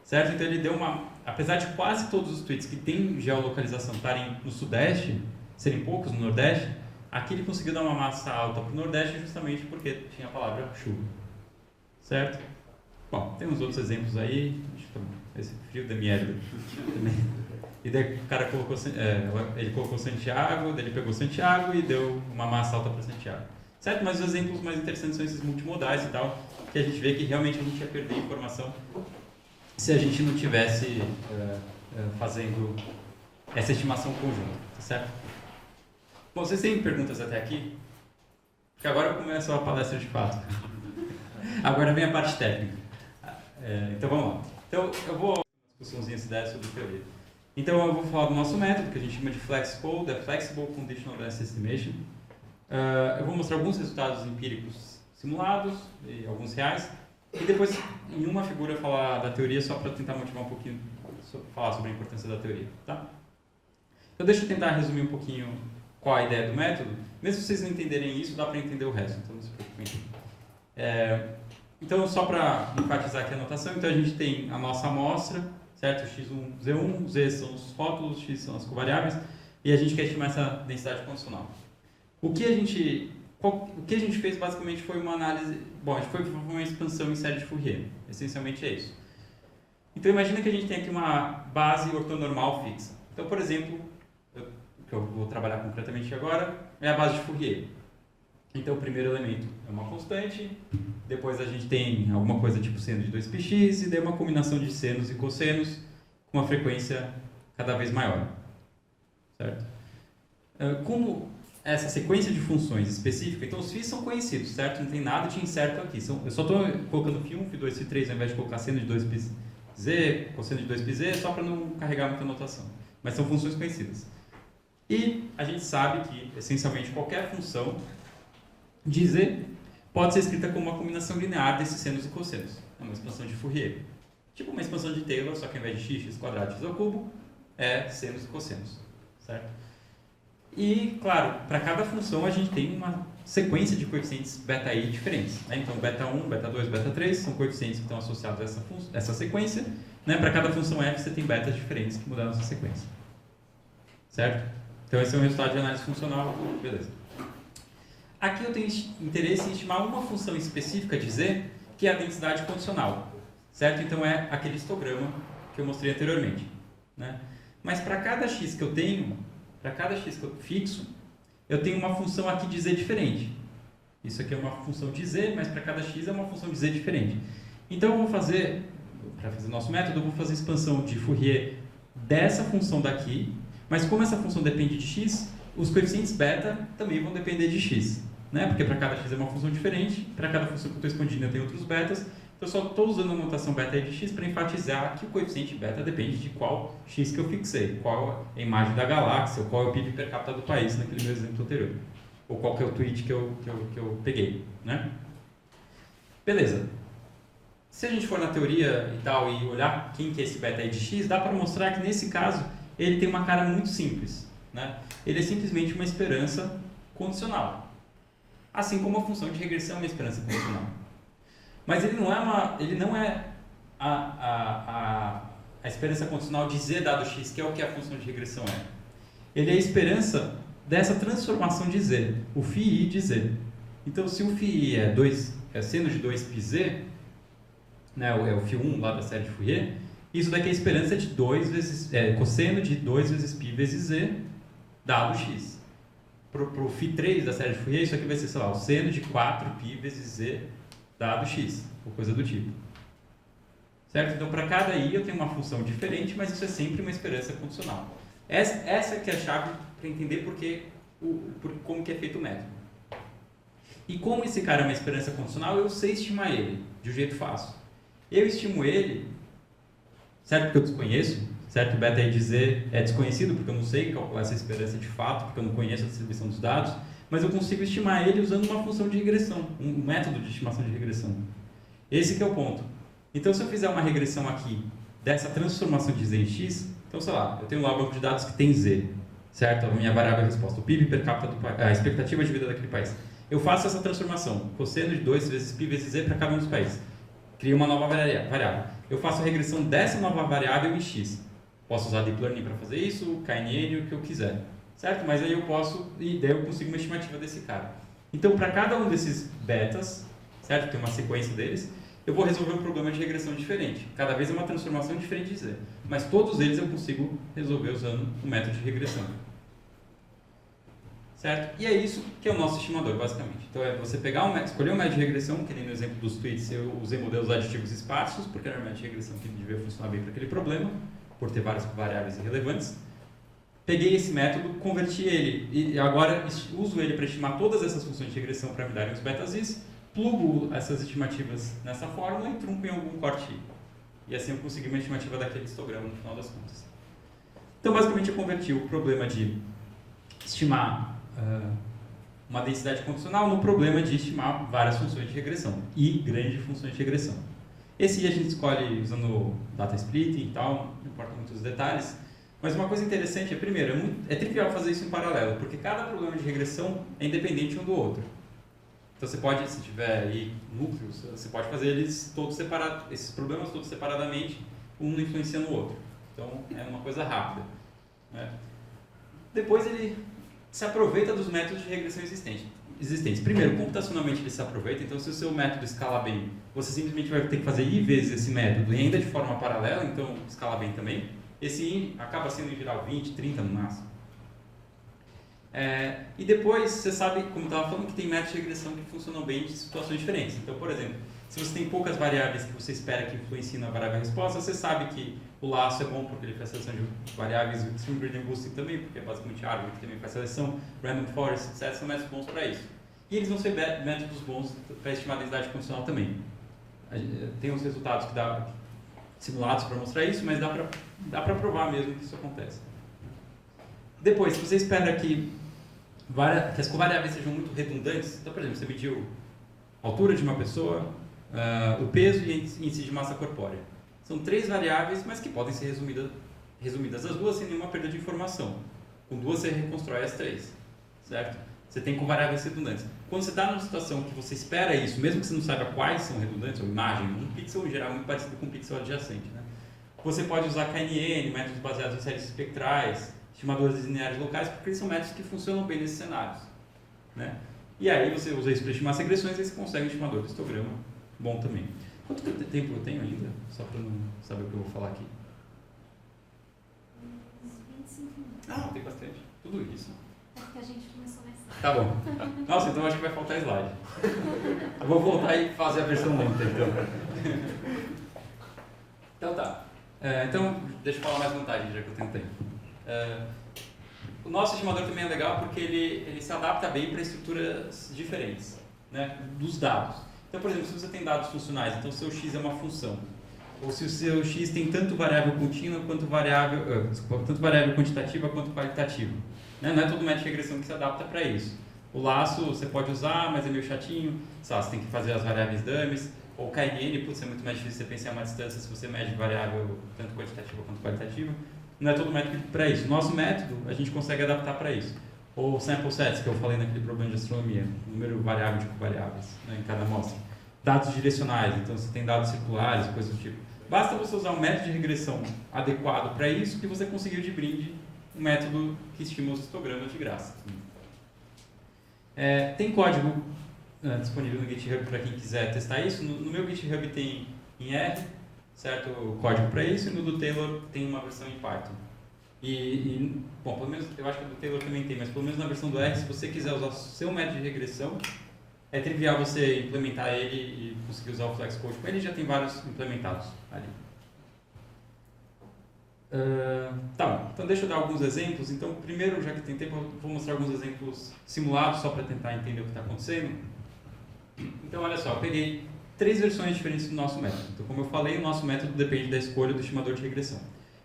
Certo? Então ele deu apesar de quase todos os tweets que têm geolocalização estarem no sudeste, serem poucos no nordeste, aqui ele conseguiu dar uma massa alta para o nordeste justamente porque tinha a palavra chuva. Certo? Bom, tem uns outros exemplos aí, esse frio da merda também. E daí o cara colocou Santiago, daí ele pegou Santiago e deu uma massa alta para Santiago. Certo? Mas os exemplos mais interessantes são esses multimodais e tal, que a gente vê que realmente a gente ia perder informação se a gente não tivesse fazendo essa estimação conjunta, tá certo? Bom, vocês têm perguntas até aqui? Porque agora começa a palestra de fato. Agora vem a parte técnica. Então vamos lá. Então eu vou uma discussãozinha se der sobre teoria. Então eu vou falar do nosso método, que a gente chama de FlexCode, Flexible Conditional Density Estimation. Eu vou mostrar alguns resultados empíricos simulados e alguns reais. E depois, em uma figura, falar da teoria, só para tentar motivar um pouquinho, falar sobre a importância da teoria. Tá? Então deixa eu tentar resumir um pouquinho qual a ideia do método. Mesmo se vocês não entenderem isso, dá para entender o resto, então não se preocupem. Então, só para enfatizar aqui a anotação, então a gente tem a nossa amostra, certo? X1, Z1, Z são os rótulos, X são as covariáveis, e a gente quer estimar essa densidade condicional. O que a gente fez basicamente foi uma análise, foi uma expansão em série de Fourier, essencialmente é isso. Então imagina que a gente tem aqui uma base ortonormal fixa. Então, por exemplo, o que eu vou trabalhar concretamente agora é a base de Fourier. Então o primeiro elemento é uma constante, depois a gente tem alguma coisa tipo seno de 2πx e daí uma combinação de senos e cossenos com uma frequência cada vez maior. Certo? Como essa sequência de funções específica, então os φ são conhecidos, certo? Não tem nada de incerto aqui. Eu só estou colocando φ1, φ2, φ3 ao invés de colocar seno de 2πz, cosseno de 2πz, só para não carregar muita notação. Mas são funções conhecidas. E a gente sabe que, essencialmente, qualquer função de z pode ser escrita como uma combinação linear desses senos e cossenos. É uma expansão de Fourier. Tipo uma expansão de Taylor, só que ao invés de x quadrado, x ao cubo, é senos e cossenos. Certo? E, claro, para cada função a gente tem uma sequência de coeficientes βi diferentes. Né? Então, β1, β2, β3 são coeficientes que estão associados a essa sequência. Né? Para cada função f você tem betas diferentes que mudaram essa sequência. Certo? Então, esse é o resultado de análise funcional. Beleza. Aqui eu tenho interesse em estimar uma função específica de z, que é a densidade condicional. Certo? Então, é aquele histograma que eu mostrei anteriormente. Né? Mas para cada x que eu tenho, para cada x que eu fixo, eu tenho uma função aqui de z diferente. Isso aqui é uma função de z, mas para cada x é uma função de z diferente. Então, eu vou fazer, para fazer o nosso método, eu vou fazer a expansão de Fourier dessa função daqui, mas como essa função depende de x, os coeficientes beta também vão depender de x. Né? Porque para cada x é uma função diferente, para cada função que eu estou expandindo eu tenho outros betas, então eu só estou usando a notação beta de x para enfatizar que o coeficiente beta depende de qual x que eu fixei, qual é a imagem da galáxia, ou qual é o PIB per capita do país, naquele meu exemplo anterior. Ou qual que é o tweet que eu peguei. Né? Beleza. Se a gente for na teoria e tal e olhar quem que é esse beta de x, dá para mostrar que nesse caso ele tem uma cara muito simples. Né? Ele é simplesmente uma esperança condicional. Assim como a função de regressão é uma esperança condicional. Mas ele não é a esperança condicional de z dado x, que é o que a função de regressão é. Ele é a esperança dessa transformação de z, o φi de z. Então, se o φi é seno de 2πz, né, é o φ1 lá da série de Fourier, isso daqui é a esperança de cosseno de 2 vezes π vezes z dado x. Para o φ3 da série de Fourier, isso aqui vai ser, sei lá, o seno de 4π vezes z dado x, ou coisa do tipo. Certo? Então, para cada i eu tenho uma função diferente, mas isso é sempre uma esperança condicional. Essa que é a chave para entender como que é feito o método. E como esse cara é uma esperança condicional, eu sei estimar ele, de um jeito fácil. Eu estimo ele, certo? Porque eu desconheço, certo? O beta de z é desconhecido, porque eu não sei calcular essa esperança de fato, porque eu não conheço a distribuição dos dados, mas eu consigo estimar ele usando uma função de regressão, um método de estimação de regressão. Esse que é o ponto. Então, se eu fizer uma regressão aqui dessa transformação de z em x, então, sei lá, eu tenho lá um banco de dados que tem z, certo? A minha variável é a resposta, o PIB per capita do país, a expectativa de vida daquele país. Eu faço essa transformação, cosseno de 2 vezes π vezes z para cada um dos países. Crio uma nova variável. Eu faço a regressão dessa nova variável em x. Posso usar Deep Learning para fazer isso, KNN, o que eu quiser. Certo? Mas aí eu consigo uma estimativa desse cara. Então, para cada um desses betas, certo? Tem uma sequência deles, eu vou resolver um problema de regressão diferente. Cada vez é uma transformação diferente de z. Mas todos eles eu consigo resolver usando o método de regressão. Certo? E é isso que é o nosso estimador, basicamente. Então, é você escolher um método de regressão, que nem no exemplo dos tweets eu usei modelos aditivos esparsos, porque era um método de regressão que devia funcionar bem para aquele problema, por ter várias variáveis irrelevantes. Peguei esse método, converti ele e agora uso ele para estimar todas essas funções de regressão para me darem os betas, plugo essas estimativas nessa fórmula e trunco em algum corte. E assim eu consegui uma estimativa daquele histograma no final das contas. Então, basicamente, eu converti o problema de estimar uma densidade condicional no problema de estimar várias funções de regressão e grandes funções de regressão. Esse a gente escolhe usando data splitting e tal, não importa muito os detalhes. Mas uma coisa interessante primeiro, é trivial fazer isso em paralelo, porque cada problema de regressão é independente um do outro. Então você pode, se tiver aí núcleos, você pode fazer eles todos separados, esses problemas todos separadamente um não influencia no outro. Então, é uma coisa rápida. Né? Depois ele se aproveita dos métodos de regressão existentes. Primeiro, computacionalmente ele se aproveita, então se o seu método escala bem, você simplesmente vai ter que fazer i vezes esse método, e ainda de forma paralela, então escala bem também. Esse i acaba sendo em geral 20, 30 no máximo. E depois, você sabe, como eu estava falando, que tem métodos de regressão que funcionam bem em situações diferentes. Então, por exemplo, se você tem poucas variáveis que você espera que influenciem na variável resposta, você sabe que o laço é bom porque ele faz seleção de variáveis, o Extreme Gradient Boosting também, porque é basicamente árvore que também faz seleção, Random Forest, etc. são métodos bons para isso. E eles vão ser métodos bons para estimar a densidade condicional também. Tem uns resultados que dá simulados para mostrar isso, mas dá para provar mesmo que isso acontece. Depois, se você espera que as covariáveis sejam muito redundantes, então, por exemplo, você mediu a altura de uma pessoa, o peso e índice de massa corpórea. São 3 variáveis, mas que podem ser resumidas as duas sem nenhuma perda de informação. Com 2 você reconstrói as 3, certo? Você tem covariáveis redundantes. Quando você está numa situação que você espera isso, mesmo que você não saiba quais são redundantes, ou imagem, um pixel em geral é muito parecido com um pixel adjacente, né? Você pode usar KNN, métodos baseados em séries espectrais, estimadores lineares locais, porque eles são métodos que funcionam bem nesses cenários, né? E aí você usa isso para estimar as regressões e você consegue um estimador de histograma bom também. Quanto tempo eu tenho ainda? Só para não saber o que eu vou falar aqui. Uns 25 minutos. Ah, tem bastante. Tudo isso. É porque a gente começou mais cedo. Tá bom. Nossa, então acho que vai faltar slide. Eu vou voltar e fazer a versão lenta, então. Então tá. Então, deixa eu falar mais vantagem, já que eu tenho tempo. O nosso estimador também é legal porque ele se adapta bem para estruturas diferentes, né, dos dados. Então, por exemplo, se você tem dados funcionais, então o seu x é uma função. Ou se o seu x tem tanto variável contínua quanto tanto variável quantitativa quanto qualitativa. Né? Não é todo método de regressão que se adapta para isso. O laço você pode usar, mas é meio chatinho. Você tem que fazer as variáveis dummies. Ou KNN, putz, é muito mais difícil você pensar em uma distância se você mede variável tanto quantitativa quanto qualitativa. Não é todo método para isso. Nosso método, a gente consegue adaptar para isso. Ou sample sets, que eu falei naquele problema de astronomia, número variável de covariáveis, né, em cada amostra. Dados direcionais, então você tem dados circulares, coisas do tipo. Basta você usar um método de regressão adequado para isso que você conseguiu de brinde um método que estima os histogramas de graça. Tem código disponível no GitHub para quem quiser testar isso. No meu GitHub tem em R, certo, o código para isso, e no do Taylor tem uma versão em Python. Bom, pelo menos, eu acho que o do Taylor também tem, mas pelo menos na versão do R, se você quiser usar o seu método de regressão, é trivial você implementar ele e conseguir usar o FlexCode com ele, já tem vários implementados ali. Tá bom, então deixa eu dar alguns exemplos. Então, primeiro, já que tem tempo, eu vou mostrar alguns exemplos simulados, só para tentar entender o que está acontecendo. Então, olha só, eu peguei 3 versões diferentes do nosso método. Então, como eu falei, o nosso método depende da escolha do estimador de regressão.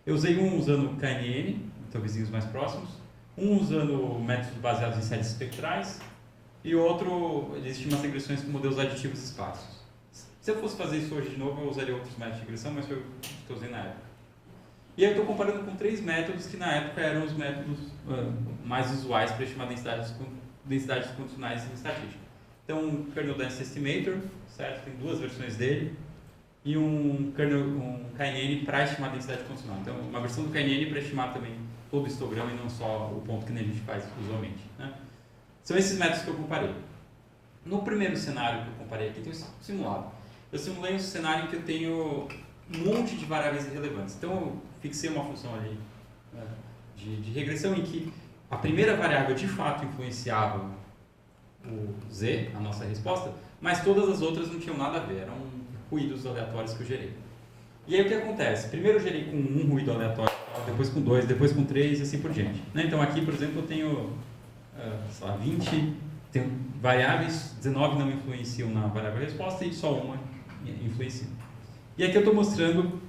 Eu usei um usando KNN, então vizinhos mais próximos, um usando métodos baseados em séries espectrais, e outro, ele estima as regressões com modelos aditivos esparsos. Se eu fosse fazer isso hoje de novo, eu usaria outros métodos de regressão, mas foi o que eu usei na época. E aí eu estou comparando com 3 métodos que na época eram os métodos mais usuais para estimar densidades condicionais em estatística. Então, um Kernel Density Estimator, certo? Tem 2 versões dele, e um KNN para estimar a densidade condicional. Então, uma versão do KNN para estimar também todo o histograma e não só o ponto que a gente faz usualmente, né? São esses métodos que eu comparei. No primeiro cenário que eu comparei aqui, tem um simulado. Eu simulei um cenário em que eu tenho um monte de variáveis irrelevantes. Então, eu fixei uma função ali de regressão em que a primeira variável de fato influenciava o Z, a nossa resposta, mas todas as outras não tinham nada a ver, eram ruídos aleatórios que eu gerei. E aí o que acontece? Primeiro eu gerei com um ruído aleatório, depois com 2, depois com 3 e assim por diante. Né? Então aqui, por exemplo, eu tenho 20, tenho variáveis, 19 não influenciam na variável resposta e só uma influencia. E aqui eu estou mostrando,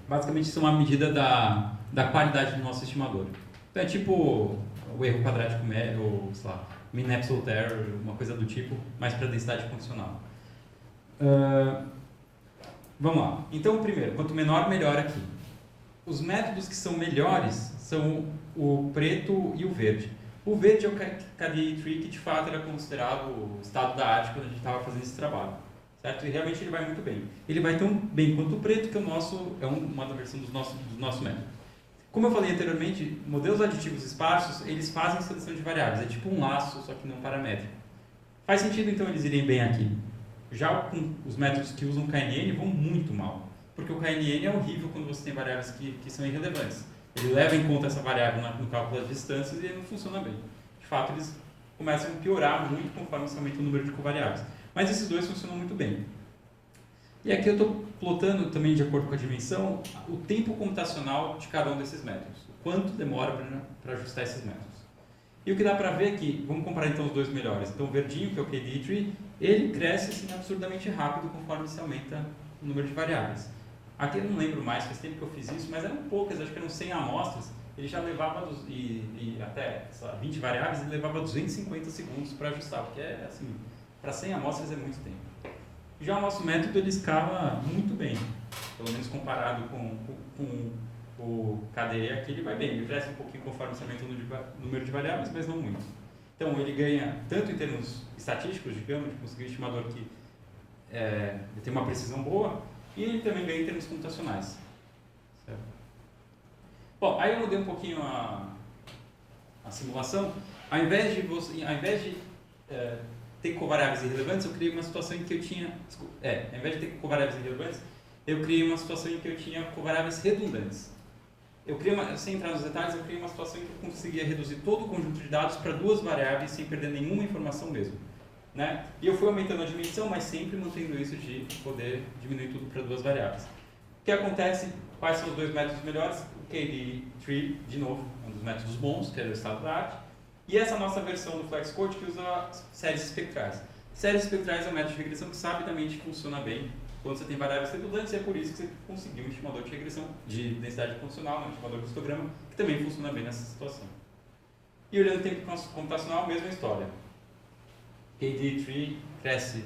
basicamente, isso é uma medida da qualidade do nosso estimador. Então é tipo o erro quadrático médio, ou sei lá, mean absolute error, uma coisa do tipo, mas para densidade condicional. Vamos lá. Então, primeiro, quanto menor, melhor aqui. Os métodos que são melhores são o preto e o verde. O verde é o KDE Tree, que de fato era considerado o estado da arte quando a gente estava fazendo esse trabalho. certo? E realmente ele vai muito bem. Ele vai tão bem quanto o preto, que o nosso é uma versão do nosso método. Como eu falei anteriormente, modelos aditivos esparsos, eles fazem seleção de variáveis, é tipo um laço, só que não paramétrico. Faz sentido então eles irem bem aqui. Já com os métodos que usam KNN vão muito mal, porque o KNN é horrível quando você tem variáveis que são irrelevantes. Ele leva em conta essa variável no cálculo das distâncias e ele não funciona bem. De fato, eles começam a piorar muito conforme você aumenta o número de covariáveis. Mas esses dois funcionam muito bem. E aqui eu estou plotando também, de acordo com a dimensão, o tempo computacional de cada um desses métodos. O quanto demora para ajustar esses métodos. E o que dá para ver aqui, vamos comparar então os dois melhores. Então o verdinho, que é o KD Tree, ele cresce assim, absurdamente rápido conforme se aumenta o número de variáveis. Aqui eu não lembro mais, faz tempo que eu fiz isso, mas eram poucas, acho que eram 100 amostras. Ele já levava, até 20 variáveis, ele levava 250 segundos para ajustar, porque é assim, para 100 amostras é muito tempo. Já o nosso método ele escala muito bem, pelo menos comparado com o KDE aqui ele vai bem, ele cresce um pouquinho conforme se aumenta o número de variáveis, mas não muito. Então ele ganha tanto em termos estatísticos, digamos, de conseguir um estimador que tem uma precisão boa, e ele também ganha em termos computacionais. Certo? Bom, aí eu mudei um pouquinho a simulação. Ao invés de ter covariáveis irrelevantes, eu criei uma situação em que eu tinha... ao invés de ter covariáveis irrelevantes, eu criei uma situação em que eu tinha covariáveis redundantes. Sem entrar nos detalhes, eu criei uma situação em que eu conseguia reduzir todo o conjunto de dados para duas variáveis sem perder nenhuma informação mesmo. Né? E eu fui aumentando a dimensão, mas sempre mantendo isso de poder diminuir tudo para duas variáveis. O que acontece? Quais são os dois métodos melhores? O KD Tree, de novo, é um dos métodos bons, que é o estado da arte. E essa nossa versão do FlexCode que usa séries espectrais. Séries espectrais é um método de regressão que sabidamente funciona bem quando você tem variáveis redundantes, e é por isso que você conseguiu um estimador de regressão de densidade condicional, um estimador de histograma, que também funciona bem nessa situação. E olhando o tempo computacional, mesma história. KD Tree cresce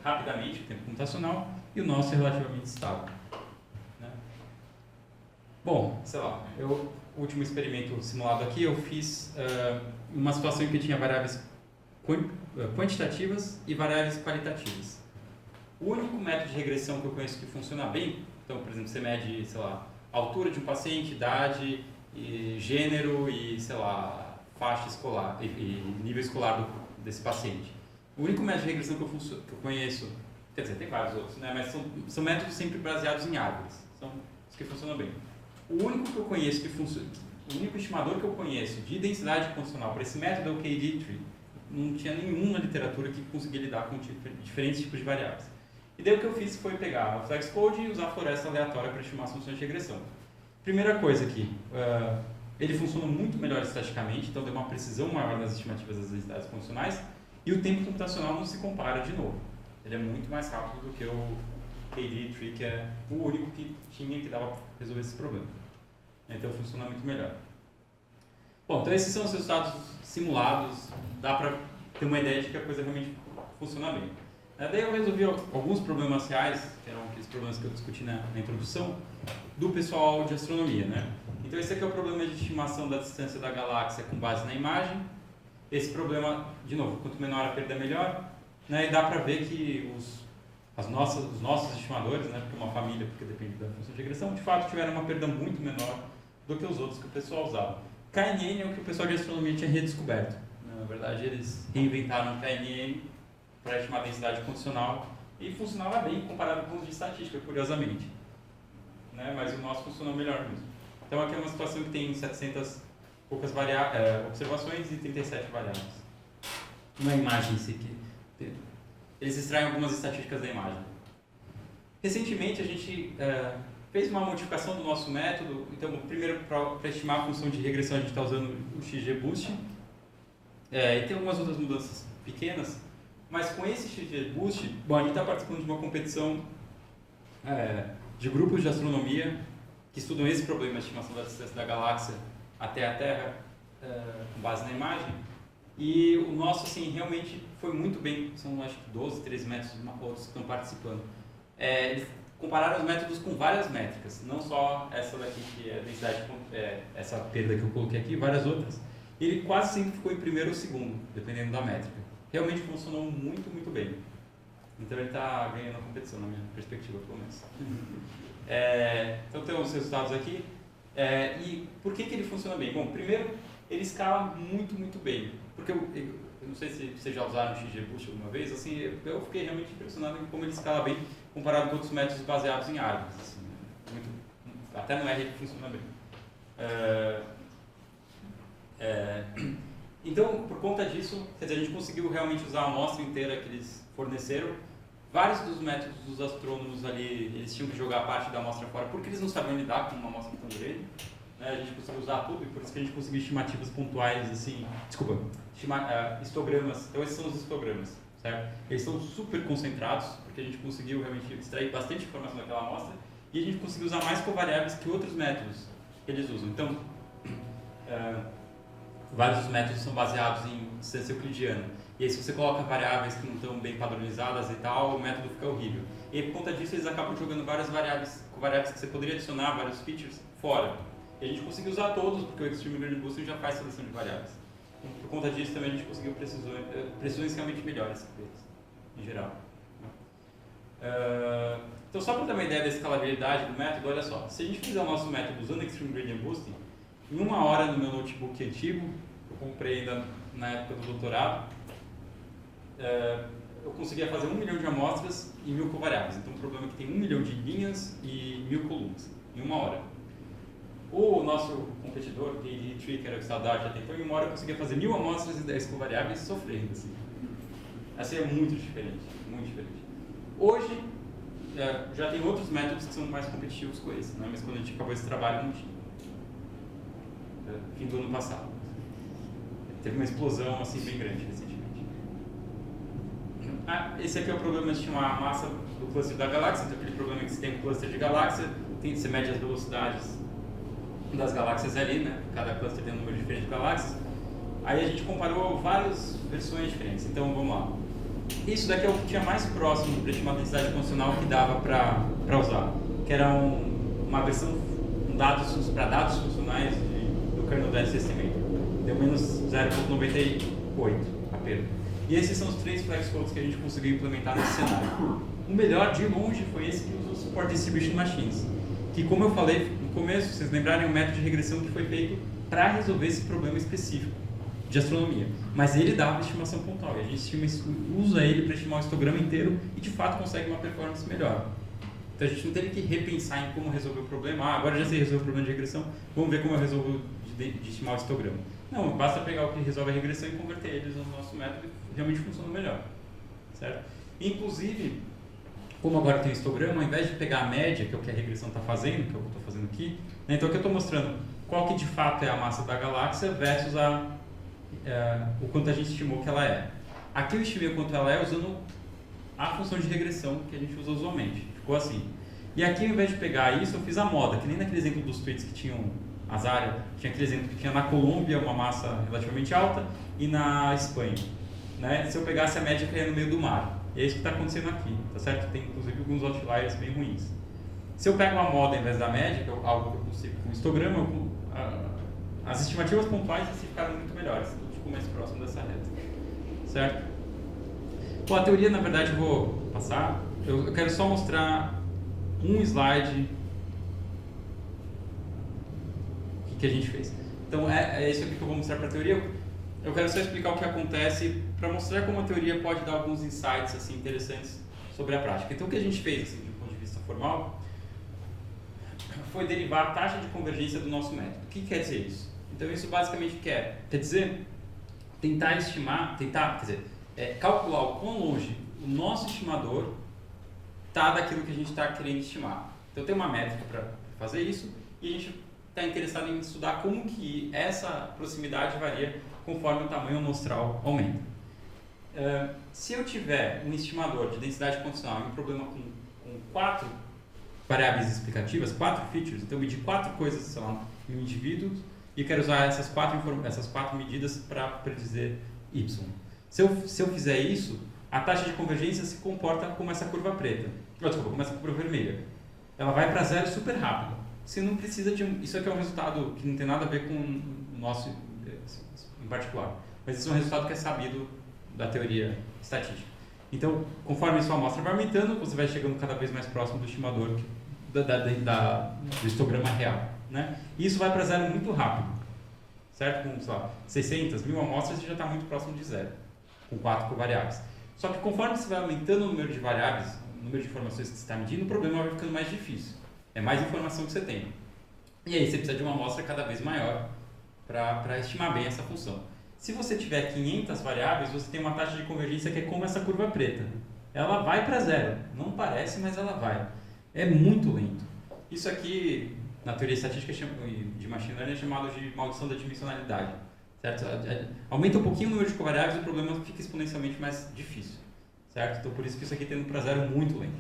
rapidamente o tempo computacional e o nosso é relativamente estável. Né? Bom, sei lá, o último experimento simulado aqui eu fiz uma situação em que tinha variáveis quantitativas e variáveis qualitativas. O único método de regressão que eu conheço que funciona bem, então, por exemplo, você mede, sei lá, a altura de um paciente, idade, e gênero e, sei lá, faixa escolar e nível escolar desse paciente. O único método de regressão que eu conheço, quer dizer, tem vários outros, né? Mas são métodos sempre baseados em árvores, são os que funcionam bem. O único que eu conheço o único estimador que eu conheço de densidade condicional para esse método é o KD Tree. Não tinha nenhuma literatura que conseguia lidar com diferentes tipos de variáveis. E daí o que eu fiz foi pegar o FlexCode e usar a floresta aleatória para estimar as funções de regressão. Primeira coisa aqui, ele funciona muito melhor estaticamente, então deu uma precisão maior nas estimativas das densidades condicionais, e o tempo computacional não se compara de novo. Ele é muito mais rápido do que o KD Tree, que é o único que dava para resolver esse problema. Então funciona muito melhor. Bom, então esses são os resultados simulados, dá para ter uma ideia de que a coisa realmente funciona bem. Daí eu resolvi alguns problemas reais, que eram aqueles problemas que eu discuti na introdução, do pessoal de astronomia, né? Então esse aqui é o problema de estimação da distância da galáxia com base na imagem. Esse problema, de novo, quanto menor a perda melhor, né? E dá para ver que os nossos estimadores, né? Porque uma família, porque depende da função de regressão, de fato tiveram uma perda muito menor do que os outros que o pessoal usava. KNN é o que o pessoal de astronomia tinha redescoberto. Na verdade, eles reinventaram o KNN para estimar a densidade condicional e funcionava bem comparado com os de estatística, curiosamente. Né? Mas o nosso funcionou melhor mesmo. Então aqui é uma situação que tem 700 poucas observações e 37 variáveis. Uma imagem em si que eles extraem algumas estatísticas da imagem. Recentemente a gente fez uma modificação do nosso método. Então, primeiro, para estimar a função de regressão, a gente está usando o XGBoost. E tem algumas outras mudanças pequenas. Mas com esse XGBoost, bom, a gente está participando de uma competição de grupos de astronomia que estudam esse problema de estimação da distância da galáxia até a Terra com base na imagem. E o nosso, assim, realmente foi muito bem. São, acho que 12, 13 métodos outros que estão participando. Eles compararam os métodos com várias métricas, não só essa daqui que é a densidade, essa perda que eu coloquei aqui, várias outras. E ele quase sempre ficou em primeiro ou segundo, dependendo da métrica. Realmente funcionou muito, muito bem. Então ele está ganhando a competição, na minha perspectiva, pelo menos. Então tem os resultados aqui. E por que ele funciona bem? Bom, primeiro, ele escala muito, muito bem. Porque eu não sei se vocês já usaram o XGBoost alguma vez, assim, eu fiquei realmente impressionado em como ele escala bem comparado com outros métodos baseados em árvores. Assim, até no R ele funciona bem. Então, por conta disso, quer dizer, a gente conseguiu realmente usar a amostra inteira que eles forneceram. Vários dos métodos dos astrônomos ali, eles tinham que jogar parte da amostra fora, porque eles não sabiam lidar com uma amostra tão grande. Né? A gente conseguiu usar tudo e por isso que a gente conseguiu estimativas pontuais, assim, histogramas. Então esses são os histogramas, certo? Eles são super concentrados, porque a gente conseguiu realmente extrair bastante informação daquela amostra e a gente conseguiu usar mais covariáveis que outros métodos que eles usam. Então, vários dos métodos são baseados em distância euclidiana. E aí se você coloca variáveis que não estão bem padronizadas e tal, o método fica horrível. E por conta disso eles acabam jogando várias variáveis que você poderia adicionar, vários features, fora. E a gente conseguiu usar todos, porque o Extreme Gradient Boosting já faz seleção de variáveis. Então, por conta disso também a gente conseguiu precisões realmente melhores deles, em geral. Então só para ter uma ideia da escalabilidade do método, olha só. Se a gente fizer o nosso método usando Extreme Gradient Boosting, em 1 hora no meu notebook antigo, eu comprei ainda na época do doutorado, eu conseguia fazer 1 milhão de amostras e 1000 covariáveis. Então o problema é que tem 1 milhão de linhas e 1000 colunas, em 1 hora. O nosso competidor, o KD3, que era o estado da arte até então, em 1 hora eu conseguia fazer 1000 amostras e 10 covariáveis sofrendo. Assim é muito diferente, muito diferente. Hoje, já tem outros métodos que são mais competitivos com esse, né? Mas quando a gente acabou esse trabalho não tinha. Fim do ano passado. Teve uma explosão assim bem grande recentemente. Esse aqui é o problema de estimar a massa do cluster da galáxia. Então aquele problema é que você tem um cluster de galáxia, você mede as velocidades das galáxias ali, né? Cada cluster tem um número diferente de galáxias. Aí a gente comparou várias versões diferentes. Então vamos lá. Isso daqui é o que tinha mais próximo para estimar a densidade funcional que dava para usar, que era uma versão para dados funcionais do kernel Dense Estimator. Deu menos 0,98 a perda. E esses são os 3 flex codes que a gente conseguiu implementar nesse cenário. O melhor, de longe, foi esse que usa o Support Distribution Machines, que, como eu falei no começo, vocês lembrarem, é um método de regressão que foi feito para resolver esse problema específico de astronomia. Mas ele dá uma estimação pontual, e a gente usa ele para estimar o histograma inteiro e, de fato, consegue uma performance melhor. Então a gente não teve que repensar em como resolver o problema. Agora já sei resolver o problema de regressão, vamos ver como eu resolvo de estimar o histograma. Não, basta pegar o que resolve a regressão e converter eles no nosso método e realmente funciona melhor. Certo? Inclusive, como agora tem o histograma, ao invés de pegar a média, que é o que a regressão está fazendo, que é o que eu estou fazendo aqui, né, então aqui eu estou mostrando qual que de fato é a massa da galáxia versus o quanto a gente estimou que ela é. Aqui eu estimei o quanto ela é usando a função de regressão que a gente usa usualmente. Ficou assim. E aqui, ao invés de pegar isso, eu fiz a moda, que nem naquele exemplo dos tweets que tinham as áreas, tinha aquele exemplo que tinha na Colômbia uma massa relativamente alta e na Espanha. Né? Se eu pegasse a média, caía no meio do mar. E é isso que está acontecendo aqui, tá certo? Tem inclusive alguns outliers bem ruins. Se eu pego uma moda ao invés da média, que é algo que eu consigo com o histograma, as estimativas pontuais ficaram muito melhores, tipo mais próximo dessa reta. Certo? Bom, a teoria, na verdade, eu vou passar. Eu quero só mostrar um slide que a gente fez. Então, é isso aqui que eu vou mostrar para a teoria. Eu quero só explicar o que acontece para mostrar como a teoria pode dar alguns insights assim, interessantes sobre a prática. Então, o que a gente fez, assim, do ponto de vista formal, foi derivar a taxa de convergência do nosso método. O que quer dizer isso? Então, isso basicamente quer dizer calcular o quão longe o nosso estimador está daquilo que a gente está querendo estimar. Então, tem uma métrica para fazer isso e a gente está interessado em estudar como que essa proximidade varia conforme o tamanho amostral aumenta. Se eu tiver um estimador de densidade condicional e um problema com 4 variáveis explicativas, 4 features, então eu medi 4 coisas, sei lá, em um indivíduo e quero usar essas 4 medidas para predizer y. Se eu fizer isso, a taxa de convergência se comporta como essa curva preta. Como essa curva vermelha. Ela vai para zero super rápido. Você não precisa de isso aqui é um resultado que não tem nada a ver com o nosso em particular. Mas isso é um resultado que é sabido da teoria estatística. Então, conforme a sua amostra vai aumentando, você vai chegando cada vez mais próximo do estimador do histograma real. Né? E isso vai para zero muito rápido, certo? Com, sei lá, 600, 1000 amostras, você já está muito próximo de zero, com 4 covariáveis. Só que conforme você vai aumentando o número de variáveis, o número de informações que você está medindo, o problema vai ficando mais difícil. É mais informação que você tem. E aí você precisa de uma amostra cada vez maior para estimar bem essa função. Se você tiver 500 variáveis, você tem uma taxa de convergência que é como essa curva preta. Ela vai para zero. Não parece, mas ela vai. É muito lento. Isso aqui, na teoria estatística de machine learning, é chamado de maldição da dimensionalidade. Certo? Aumenta um pouquinho o número de covariáveis e o problema fica exponencialmente mais difícil. Certo? Então, por isso que isso aqui tem um para zero muito lento.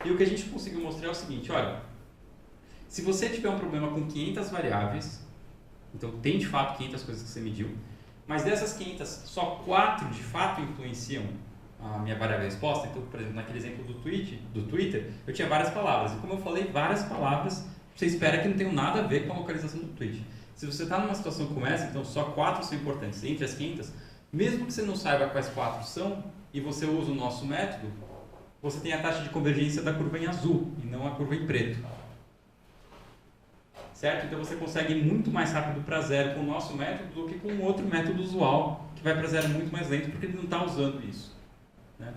E o que a gente conseguiu mostrar é o seguinte, olha, se você tiver um problema com 500 variáveis, então tem de fato 500 coisas que você mediu, mas dessas 500, só 4 de fato influenciam a minha variável resposta. Então, por exemplo, naquele exemplo do Twitter, eu tinha várias palavras. E como eu falei, várias palavras, você espera que não tenham nada a ver com a localização do tweet. Se você está numa situação como essa, então só 4 são importantes entre as 500, mesmo que você não saiba quais 4 são, e você usa o nosso método, você tem a taxa de convergência da curva em azul, e não a curva em preto. Certo? Então você consegue ir muito mais rápido para zero com o nosso método do que com um outro método usual, que vai para zero muito mais lento, porque ele não está usando isso. Né?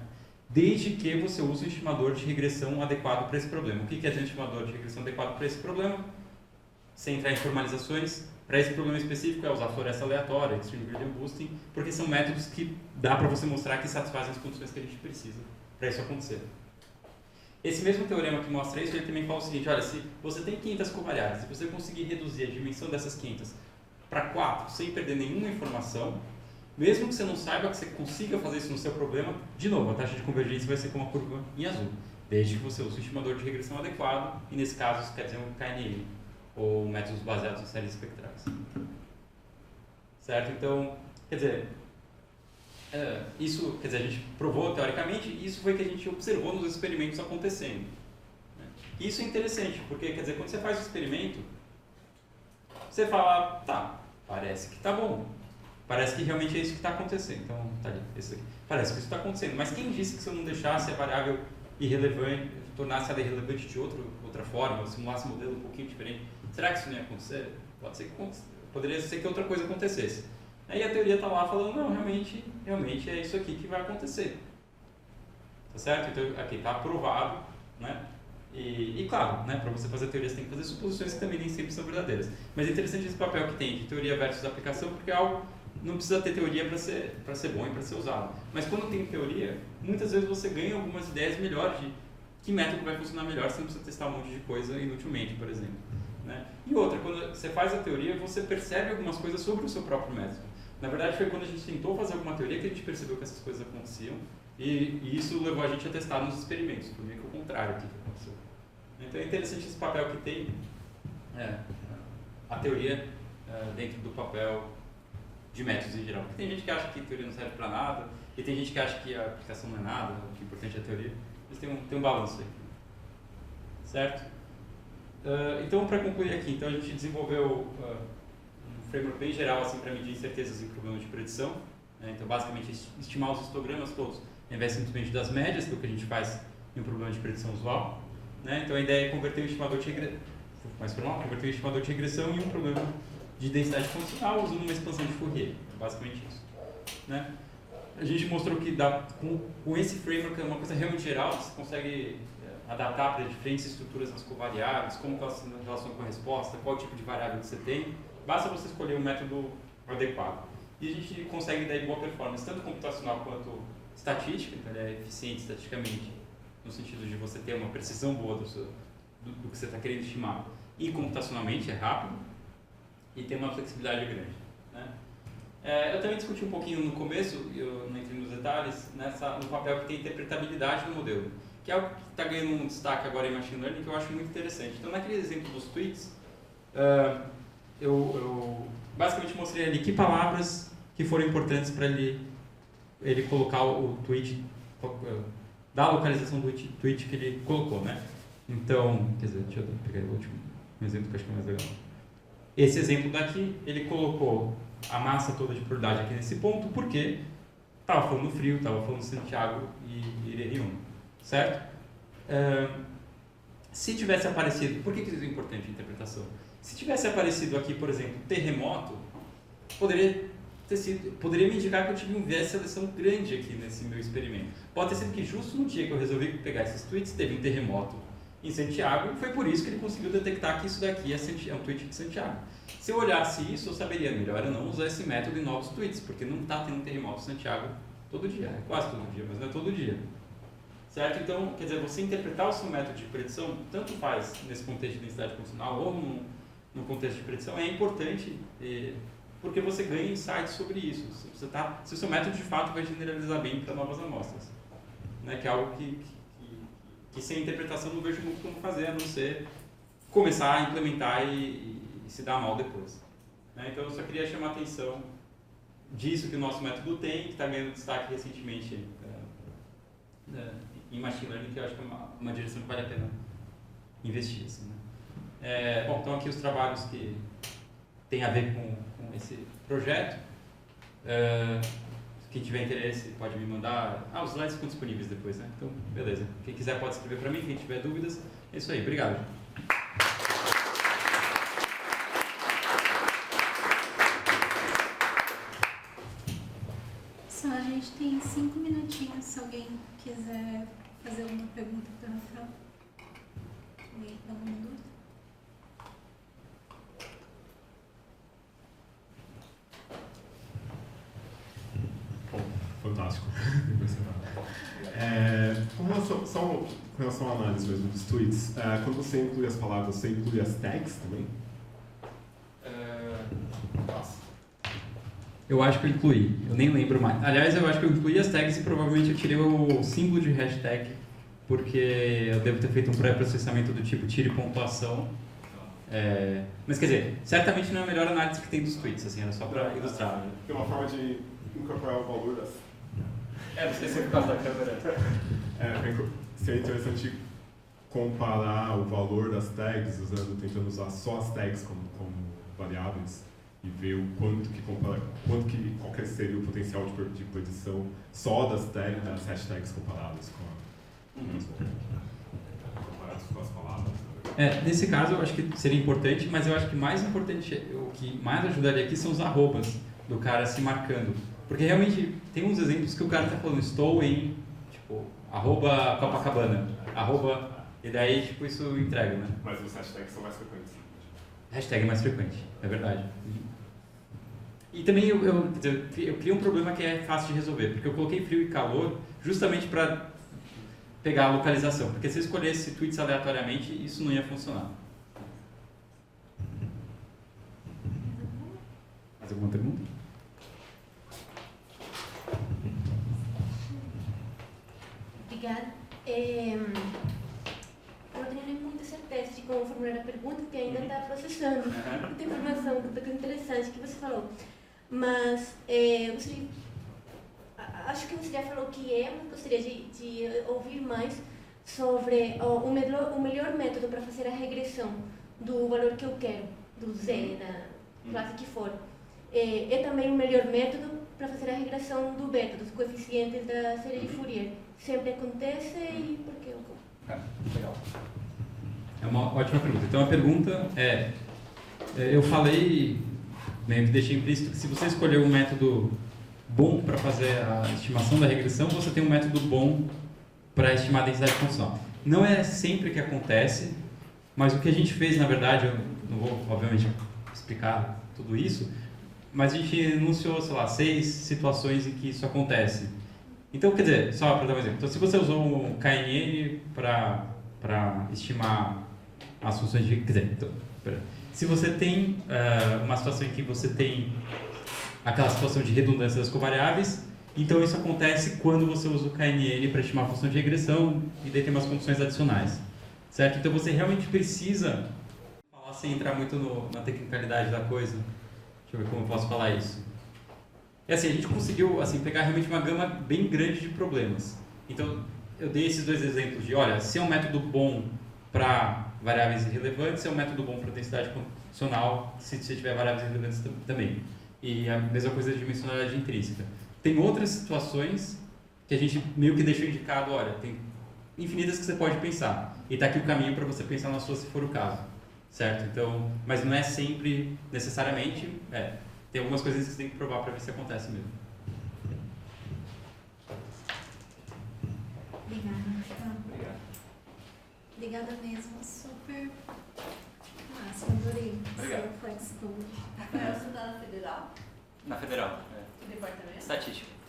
Desde que você use um estimador de regressão adequado para esse problema. O que é ter um estimador de regressão adequado para esse problema? Sem entrar em formalizações, para esse problema específico é usar floresta aleatória, Extreme Gradient Boosting, porque são métodos que dá para você mostrar que satisfazem as condições que a gente precisa para isso acontecer. Esse mesmo teorema que mostra isso, ele também fala o seguinte, olha, se você tem 500 covariáveis, se você conseguir reduzir a dimensão dessas 500 para 4, sem perder nenhuma informação, mesmo que você não saiba que você consiga fazer isso no seu problema, de novo, a taxa de convergência vai ser como a curva em azul, desde que você use o estimador de regressão adequado, e nesse caso isso quer dizer um KNN, ou métodos baseados em séries espectrais. Certo? Então, quer dizer, isso, quer dizer, a gente provou teoricamente, e isso foi que a gente observou nos experimentos acontecendo. Né? Isso é interessante, porque, quer dizer, quando você faz o experimento, você fala, tá, parece que tá bom, parece que realmente é isso que está acontecendo. Então, tá ali, esse aqui. Parece que isso está acontecendo, mas quem disse que se eu não deixasse a variável irrelevante, tornasse ela irrelevante de outra forma, simulasse um modelo um pouquinho diferente, será que isso não ia acontecer? Pode ser que poderia ser que outra coisa acontecesse. Aí a teoria está lá falando, não, realmente é isso aqui que vai acontecer. Tá certo? Então aqui está aprovado, né? E claro, né, para você fazer teoria você tem que fazer suposições que também nem sempre são verdadeiras. Mas é interessante esse papel que tem de teoria versus aplicação, porque algo não precisa ter teoria para ser bom e para ser usado. Mas quando tem teoria, muitas vezes você ganha algumas ideias melhores de que método vai funcionar melhor, você não precisa testar um monte de coisa inutilmente, por exemplo. Né? E outra, quando você faz a teoria, você percebe algumas coisas sobre o seu próprio método. Na verdade, foi quando a gente tentou fazer alguma teoria que a gente percebeu que essas coisas aconteciam e isso levou a gente a testar nos experimentos. Foi meio que o contrário aqui que aconteceu. Então é interessante esse papel que tem a teoria dentro do papel de métodos em geral. Porque tem gente que acha que a teoria não serve para nada e tem gente que acha que a aplicação não é nada, o que é importante é a teoria. Mas tem um balanço aí. Certo? Então, para concluir aqui, então a gente desenvolveu um framework bem geral assim, para medir incertezas em problemas de predição. Né? Então, basicamente, estimar os histogramas todos, ao invés simplesmente das médias, que é o que a gente faz em um problema de predição usual. Né? Então, a ideia é converter o estimador de regressão em um problema de densidade funcional usando uma expansão de Fourier. Basicamente isso. Né? A gente mostrou que com esse framework é uma coisa realmente geral, você consegue adaptar para diferentes estruturas nas covariáveis, como elas se relacionam com a resposta, qual tipo de variável que você tem. Basta você escolher um método adequado. E a gente consegue dar boa performance, tanto computacional quanto estatística, então ele é eficiente estatisticamente, no sentido de você ter uma precisão boa do que você está querendo estimar. E computacionalmente é rápido e tem uma flexibilidade grande. Né? Eu também discuti um pouquinho no começo, eu não entrei nos detalhes, no papel que tem interpretabilidade do modelo, que é algo que está ganhando um destaque agora em Machine Learning, que eu acho muito interessante. Então, naquele exemplo dos tweets, eu basicamente mostrei ali que palavras que foram importantes para ele colocar o tweet, da localização do tweet que ele colocou, né? Então, quer dizer, deixa eu pegar o último exemplo que eu acho que é mais legal. Esse exemplo daqui, ele colocou a massa toda de probabilidade aqui nesse ponto, porque Estava falando no frio, estava falando Santiago e Ilhéus, certo? Se tivesse aparecido, por que isso é importante a interpretação? Se tivesse aparecido aqui, por exemplo, terremoto, poderia me indicar que eu tive um viés de seleção grande aqui nesse meu experimento. Pode ter sido que justo no dia que eu resolvi pegar esses tweets, teve um terremoto em Santiago, e foi por isso que ele conseguiu detectar que isso daqui é um tweet de Santiago. Se eu olhasse isso, eu saberia melhor eu não usar esse método em novos tweets, porque não está tendo um terremoto em Santiago todo dia, é quase todo dia, mas não é todo dia. Certo? Então, quer dizer, você interpretar o seu método de predição, tanto faz nesse contexto de densidade funcional ou no contexto de predição, é importante porque você ganha insights sobre isso. Se o seu método de fato vai generalizar bem para novas amostras. Né? Que é algo que sem interpretação não vejo muito como fazer, a não ser começar a implementar e se dar mal depois. Né? Então, eu só queria chamar a atenção disso que o nosso método tem, que está ganhando destaque recentemente em Machine Learning, que eu acho que é uma direção que vale a pena investir. Assim, né? Bom, então aqui os trabalhos que têm a ver com esse projeto. Quem tiver interesse pode me mandar. Os slides ficam disponíveis depois, né? Então, beleza. Quem quiser pode escrever para mim, quem tiver dúvidas. É isso aí, obrigado. Só a gente tem 5 minutinhos, se alguém quiser fazer alguma pergunta para o Rafael. Alguém tem alguma dúvida? Fantástico. Com relação à análise mesmo dos tweets, quando você inclui as palavras, você inclui as tags também? Eu acho que eu incluí, eu nem lembro mais. Aliás, eu acho que eu incluí as tags e provavelmente eu tirei o símbolo de hashtag, porque eu devo ter feito um pré-processamento do tipo tire pontuação. Mas quer dizer, certamente não é a melhor análise que tem dos tweets, assim, era só para ilustrar. Tem uma forma de incorporar o valor das... Não sei se é por causa da câmera. Seria interessante comparar o valor das tags, tentando usar só as tags como variáveis e ver o qual que seria o potencial de predição só das hashtags comparadas com as palavras. Nesse caso eu acho que seria importante, mas eu acho que mais importante, o que mais ajudaria aqui são os arrobas do cara se marcando. Porque realmente tem uns exemplos que o cara está falando, estou em, tipo, arroba Copacabana, arroba, e daí, tipo, isso entrega, né? Mas os hashtags são mais frequentes. Hashtag é mais frequente, é verdade. E também eu criei um problema que é fácil de resolver, porque eu coloquei frio e calor justamente para pegar a localização, porque se eu escolhesse tweets aleatoriamente, isso não ia funcionar. Mais alguma pergunta? Obrigada. Eu não tenho nem muita certeza de como formular a pergunta, porque ainda está processando muita informação, muita coisa interessante que você falou. Mas acho que você já falou que mas gostaria de ouvir mais sobre o melhor método para fazer a regressão do valor que eu quero, do Z, da classe que for. É também o melhor método para fazer a regressão do beta, dos coeficientes da série de Fourier. Sempre acontece e por que ocorre? Legal. É uma ótima pergunta. Então a pergunta eu falei, meio que deixei implícito que se você escolher um método bom para fazer a estimação da regressão, você tem um método bom para estimar a densidade funcional. Não é sempre que acontece, mas o que a gente fez, na verdade, eu não vou, obviamente, explicar tudo isso, mas a gente enunciou, sei lá, 6 situações em que isso acontece. Então, quer dizer, só para dar um exemplo, então, se você usou um KNN para estimar as funções de... Quer dizer, então, se você tem uma situação em que você tem aquela situação de redundância das covariáveis, então isso acontece quando você usa o KNN para estimar a função de regressão e daí tem umas condições adicionais, certo? Então você realmente precisa falar sem entrar muito na tecnicalidade da coisa. Deixa eu ver como eu posso falar isso. É assim, a gente conseguiu assim, pegar realmente uma gama bem grande de problemas. Então eu dei esses 2 exemplos de, olha, se é um método bom para variáveis irrelevantes, é um método bom para densidade condicional, se você tiver variáveis irrelevantes também. E a mesma coisa de dimensionalidade intrínseca. tem outras situações que a gente meio que deixou indicado, olha, tem infinitas que você pode pensar. E tá aqui o caminho para você pensar na sua, se for o caso. Certo? Então, mas não é sempre, necessariamente, tem algumas coisas que você tem que provar para ver se acontece mesmo. Obrigada, Rafael. Obrigado. Obrigada mesmo, super massa, adorei. Obrigado. Seu flex code. Rafael estudar na Federal? Na Federal, Que departamento? estatística.